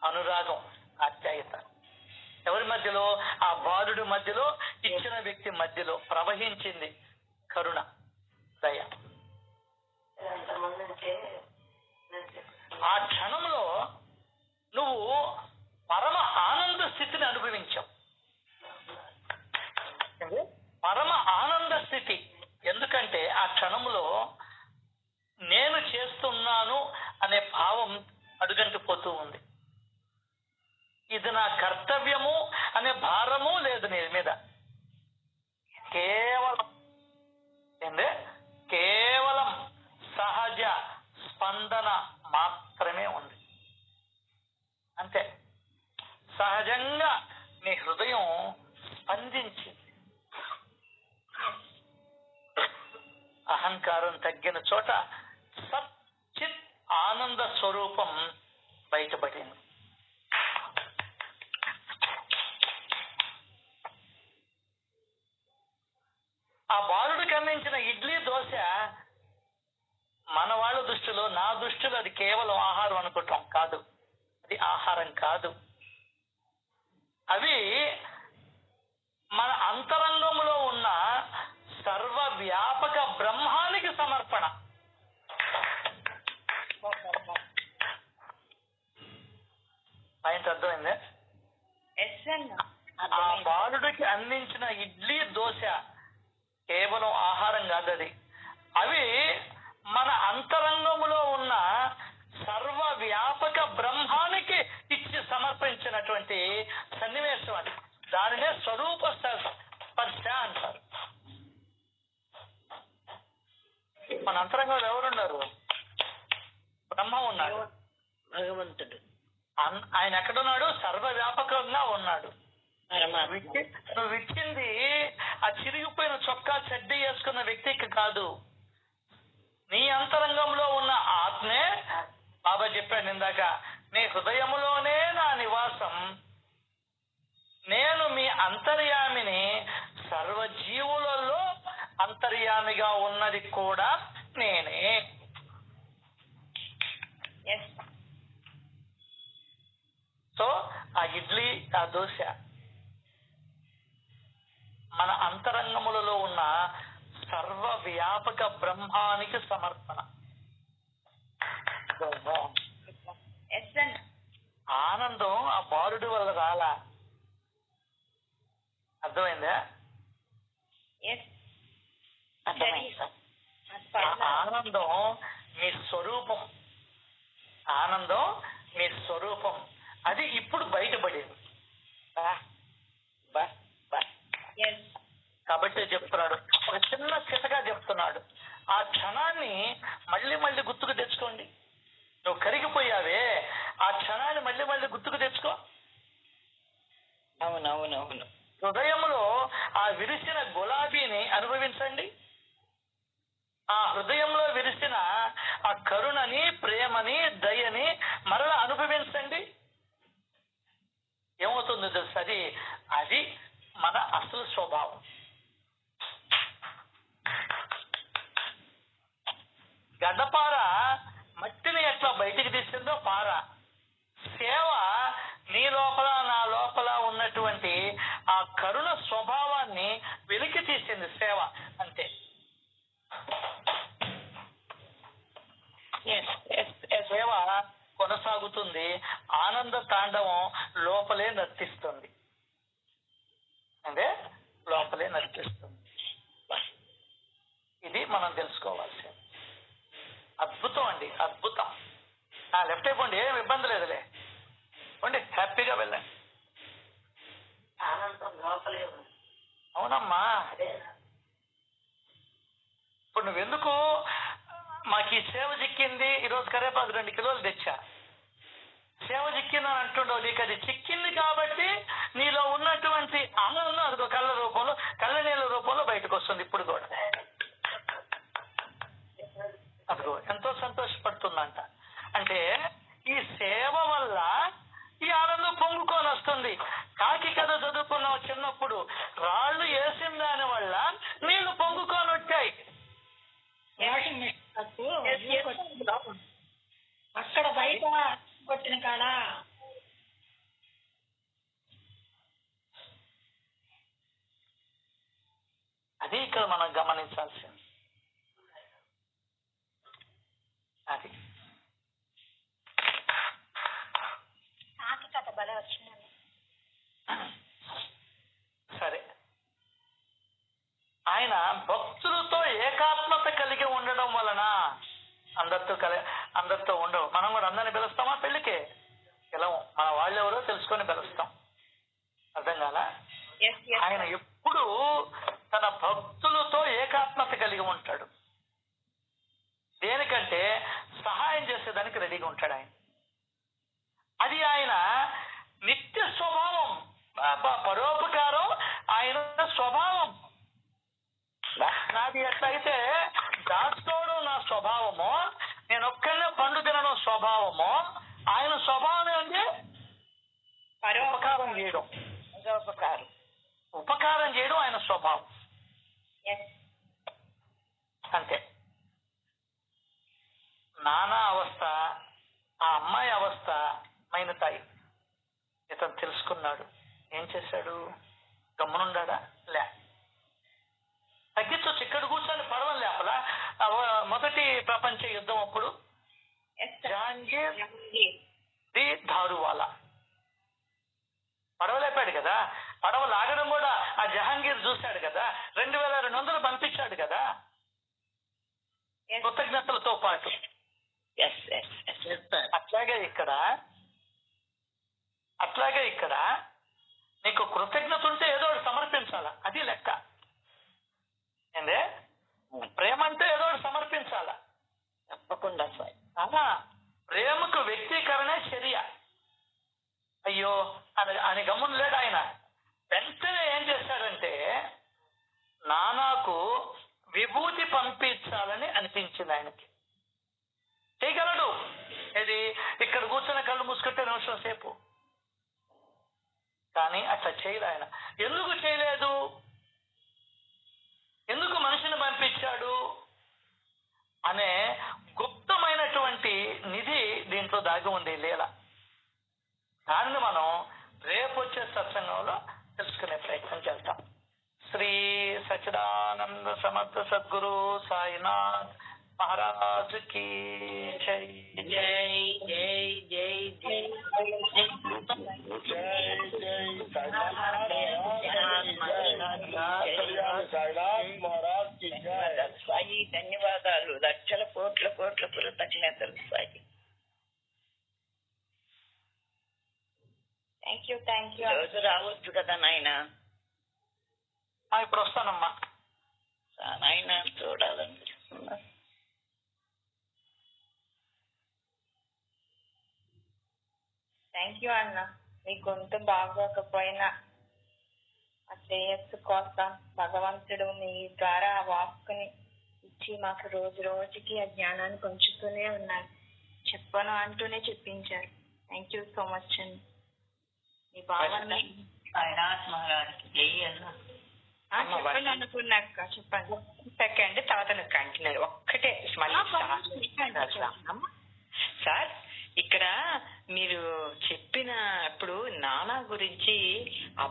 అనురాగం, ఆప్యాయత. ఎవరి మధ్యలో? ఆ బాలుడి మధ్యలో, ఇచ్చిన వ్యక్తి మధ్యలో ప్రవహించింది కరుణ, దయ. ఆ క్షణంలో నువ్వు పరమ ఆనంద స్థితిని అనుభవించావు. పరమ ఆనంద స్థితి. ఎందుకంటే ఆ క్షణంలో నేను చేస్తున్నాను అనే భావం అడుగంటిపోతూ ఉంది. ఇది నా కర్తవ్యము అనే భారము లేదు నీ మీద. కేవలం సహజ స్పందన మాత్రమే ఉంది. అంతే, సహజంగా నీ హృదయం స్పందించింది. అహంకారం తగ్గిన చోట సచ్చిత్ ఆనంద స్వరూపం బయటపడింది. ఆ బాలుడికి అందించిన ఇడ్లీ దోశ మన వాళ్ళ దృష్టిలో, నా దృష్టిలో అది కేవలం ఆహారం అనుకుంటాం. కాదు, అది ఆహారం కాదు. అవి మన అంతరంగంలో ఉన్న సర్వవ్యాపక బ్రహ్మానికి సమర్పణ. పాయింట్ అర్థమైందే? ఆ బాలుడికి అందించిన ఇడ్లీ దోశ కేవలం ఆహారం కాదు, అవి మన అంతరంగంలో ఉన్న సర్వవ్యాపక బ్రహ్మానికి ఇచ్చి సమర్పించినటువంటి సన్నివేశం. అది దానినే స్వరూప స్పర్శ అంటారు. మన అంతరంగంలో ఎవరున్నారు? బ్రహ్మ ఉన్నాడు, భగవంతుడు. ఆయన ఎక్కడున్నాడు? సర్వవ్యాపకంగా ఉన్నాడు. పరమాత్మ. నువ్వు ఇచ్చింది ఆ చిరిగిపోయిన చొక్కా చెడ్డ వేసుకున్న వ్యక్తికి కాదు, నీ అంతరంగంలో ఉన్న ఆత్మే. బాబా చెప్పాడు ఇందాక, నీ హృదయములోనే నా నివాసం, నేను మీ అంతర్యామిని, సర్వజీవులలో అంతర్యామిగా ఉన్నది కూడా నేనే. సో ఆ ఇడ్లీ, ఆ దోశ మన అంతరంగములలో ఉన్న సర్వవ్యాపక బ్రహ్మానికి సమర్పణ. ఆనందం ఆ బాలుడి వల్ల రాలా. అర్థమైందా? ఆనందం మీ స్వరూపం, ఆనందం మీ స్వరూపం. అది ఇప్పుడు బయటపడింది. కాబట్టి చెప్తున్నాడు, ఒక చిన్న చితగా చెప్తున్నాడు, ఆ క్షణాన్ని మళ్ళీ మళ్ళీ గుర్తుకు తెచ్చుకోండి. నువ్వు కరిగిపోయావే, ఆ క్షణాన్ని మళ్ళీ మళ్ళీ గుర్తుకు తెచ్చుకో. అవునవునవును. హృదయంలో ఆ విరిసిన గులాబీని అనుభవించండి. ఆ హృదయంలో విరిసిన ఆ కరుణని, ప్రేమని, దయని మరలా అనుభవించండి. ఏమవుతుంది తెలుసు? అది మన అసలు స్వభావం. గడ్డపార మట్టిని ఎట్లా బయటికి తీసిందో పార, సేవ నీ లోపల నా లోపల ఉన్నటువంటి ఆ కరుణ స్వభావాన్ని వెలికి తీసింది సేవ. అంతే. సేవ కొనసాగుతుంది, ఆనంద తాండవం లోపలే నర్తిస్తుంది. అంటే లోపలే నర్తిస్తుంది. ఇది మనం తెలుసుకోవాల్సింది. అద్భుతం అండి, అద్భుతం. లెఫ్ట్ అయిపోండి, ఏం ఇబ్బంది లేదులే, పోండి, హ్యాపీగా వెళ్ళండి. అవునమ్మా. ఇప్పుడు నువ్వెందుకు మాకు ఈ సేవ చిక్కింది, ఈరోజు కరేపాకు 2 కిలోలు తెచ్చా, సేవ చిక్కిందని అంటుండవు. నీకు అది చిక్కింది కాబట్టి నీలో ఉన్నటువంటి ఆనందం అదిగో కళ్ళ రూపంలో, కళ్ళ నీళ్ళ రూపంలో బయటకు వస్తుంది. ఇప్పుడు కూడా అదిగో ఎంతో సంతోషపడుతుందంట. అంటే ఈ సేవ వల్ల ఈ ఆనందం పొంగుకొని వస్తుంది. కాకి కథ చదువుకున్నావు చిన్నప్పుడు, రాళ్ళు వేసిన దాని వల్ల నీళ్లు పొంగుకొని వచ్చాయి. అక్కడ బయట కొట్టిన కాడ అది ఇక్కడ మనం గమనించాల్సింది. అది కథ భలే వచ్చిందండి. సరే, ఆయన భక్తులతో ఏకాత్మత కలిగి ఉండడం వలన అందరితో ఉండవు. మనం కూడా అందరిని పిలుస్తామా పెళ్లికి? పిలవం. మన వాళ్ళు ఎవరో తెలుసుకొని పిలుస్తాం. అర్థం కాలా? ఆయన ఎప్పుడు తన భక్తులతో ఏకాత్మత కలిగి ఉంటాడు. దేనికంటే సహాయం చేసేదానికి రెడీగా ఉంటాడు ఆయన. అది ఆయన నిత్య స్వభావం. పరోపకారం ఆయన స్వభావం. నాది ఎట్లయితే దాచుకోవడం నా స్వభావము, నేను ఒక్కనే పండు తినడం స్వభావము, ఆయన స్వభావం ఏంటి? ఉపకారం చేయడం. ఉపకారం చేయడం ఆయన స్వభావం. అంతే. నానా అవస్థ, ఆ అమ్మాయి అవస్థ మైనతాయి. ఇతను తెలుసుకున్నాడు. ఏం చేశాడు? గమ్మునుండా? లే, తగ్గించవచ్చు. ఇక్కడ కూర్చొని పడవ లేపలా. మొదటి ప్రపంచ యుద్ధం అప్పుడు జహాంగీర్ ది దారువాలా పడవ లేపాడు కదా. పడవ లాగడం కూడా ఆ జహాంగీర్ చూశాడు కదా. 2200 పంపించాడు కదా కృతజ్ఞతలతో పాటు. అట్లాగే ఇక్కడ నీకు కృతజ్ఞత ఉంటే ఏదో ఒకటి సమర్పించాలా. అది లెక్క. ఏందే? ప్రేమ అంటే ఏదో ఒకటి సమర్పించాలా. తప్పకుండా. ప్రేమకు వ్యక్తీకరణే చర్య. అయ్యో అని గమ్మున లేడు ఆయన. వెంటనే ఏం చేశాడంటే నానాకు విభూతి పంపించాలని అనిపించింది ఆయనకి. చేయగలడు. ఇది ఇక్కడ కూర్చొని కళ్ళు మూసుకుంటే నిమిషం సేపు, కానీ అట్లా చేయలేదు ఆయన. ఎందుకు చేయలేదు? ఎందుకు మనిషిని పంపించాడు అనే గుప్తమైనటువంటి నిధి దీంట్లో దాగి ఉంది లీల. దాన్ని మనం రేపు వచ్చే సత్సంగంలో తెలుసుకునే ప్రయత్నం చేద్దాం. శ్రీ సచ్చిదానంద సమర్థ సద్గురు సాయినాథ్ మహారాజ్ కి జై. జై జై జై జై స్వామి ధన్యవాదాలు. లక్షల కోట్ల కోట్ల కృతజ్ఞతలు స్వామి. Thank you. రోజు రావచ్చు కదా నాయన. ఇప్పుడు వస్తానమ్మా. నాయన చూడాలనిపిస్తున్నా. థ్యాంక్ యూ అన్న. మీ గొంతు బాగోకపోయినా ఆ శ్రేయస్సు కోసం భగవంతుడు మీ ద్వారా ఆ వాక్కుని ఇచ్చి మాకు రోజు రోజుకి ఆ జ్ఞానాన్ని పంచుతూనే ఉన్నారు. చెప్పను అంటూనే చెప్పించారు. థ్యాంక్ యూ సో మచ్ అండి. మీ భావన సాయినాథ్ మహారాజ్ జై అన్న. చెప్పండి అనుకున్నాక చెప్పండి. సెకండ్ తర్వాత నువ్వు కంటిన్యూ. ఒక్కటే మళ్ళీ సార్, ఇక్కడ మీరు చెప్పినప్పుడు నానా గురించి ఆ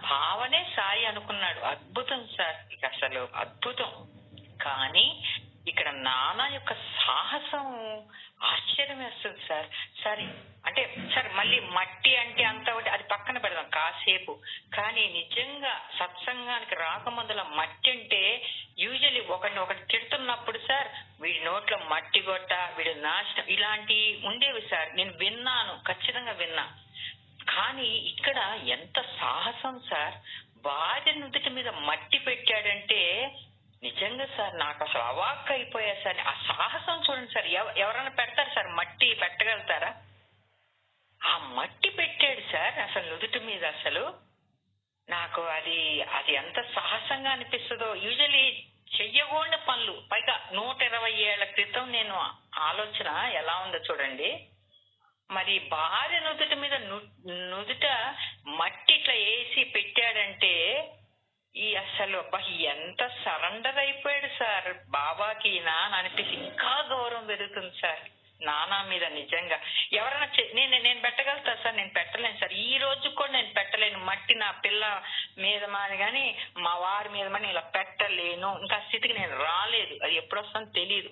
భావనే సాయి అనుకున్నాడు. అద్భుతం సార్, ఇక అసలు అద్భుతం. కానీ ఇక్కడ నానా యొక్క సాహసం ఆశ్చర్యం వేస్తుంది సార్. సరే అంటే సార్ మళ్ళీ మట్టి అంటే అంత అది పక్కన పెడదాం కాసేపు. కానీ నిజంగా సత్సంగానికి రాకముందుల మట్టి అంటే యూజువల్లీ ఒకటి తిడుతున్నప్పుడు సార్ వీడి నోట్లో మట్టి గొట్ట, వీడి నాశనం ఇలాంటివి ఉండేవి సార్. నేను విన్నాను, ఖచ్చితంగా విన్నా. కానీ ఇక్కడ ఎంత సాహసం సార్. భార్య నుదుటి మీద మట్టి పెట్టాడంటే నిజంగా సార్ నాకు అసలు అవాక్ అయిపోయా సార్. ఆ సాహసం చూడండి సార్. ఎవరైనా పెడతారు సార్? మట్టి పెట్టగలుగుతారా? ఆ మట్టి పెట్టాడు సార్ అసలు నుదుటి మీద. అసలు నాకు అది ఎంత సాహసంగా అనిపిస్తుందో. యూజువల్లీ చెయ్యకూడని పనులు, పైగా 120 ఏళ్ల క్రితం నేను ఆలోచన ఎలా ఉందో చూడండి. మరి భార్య నుదుటి మీద నుదుట మట్టి ఇట్లా వేసి పెట్టాడంటే ఈ అసలు అబ్బా ఎంత సరెండర్ అయిపోయాడు సార్ బాబాకి నాన్న అనిపిస్తే ఇంకా గౌరవం పెరుగుతుంది సార్ నానా మీద. నిజంగా ఎవరైనా నేను పెట్టగలుగుతా సార్? నేను పెట్టలేను సార్. ఈ రోజు కూడా నేను పెట్టలేను. మట్టి నా పిల్ల మీద మాని కానీ మా వారి మీద మాని ఇలా పెట్టలేను. ఇంకా స్థితికి నేను రాలేదు. అది ఎప్పుడు వస్తుందో తెలియదు.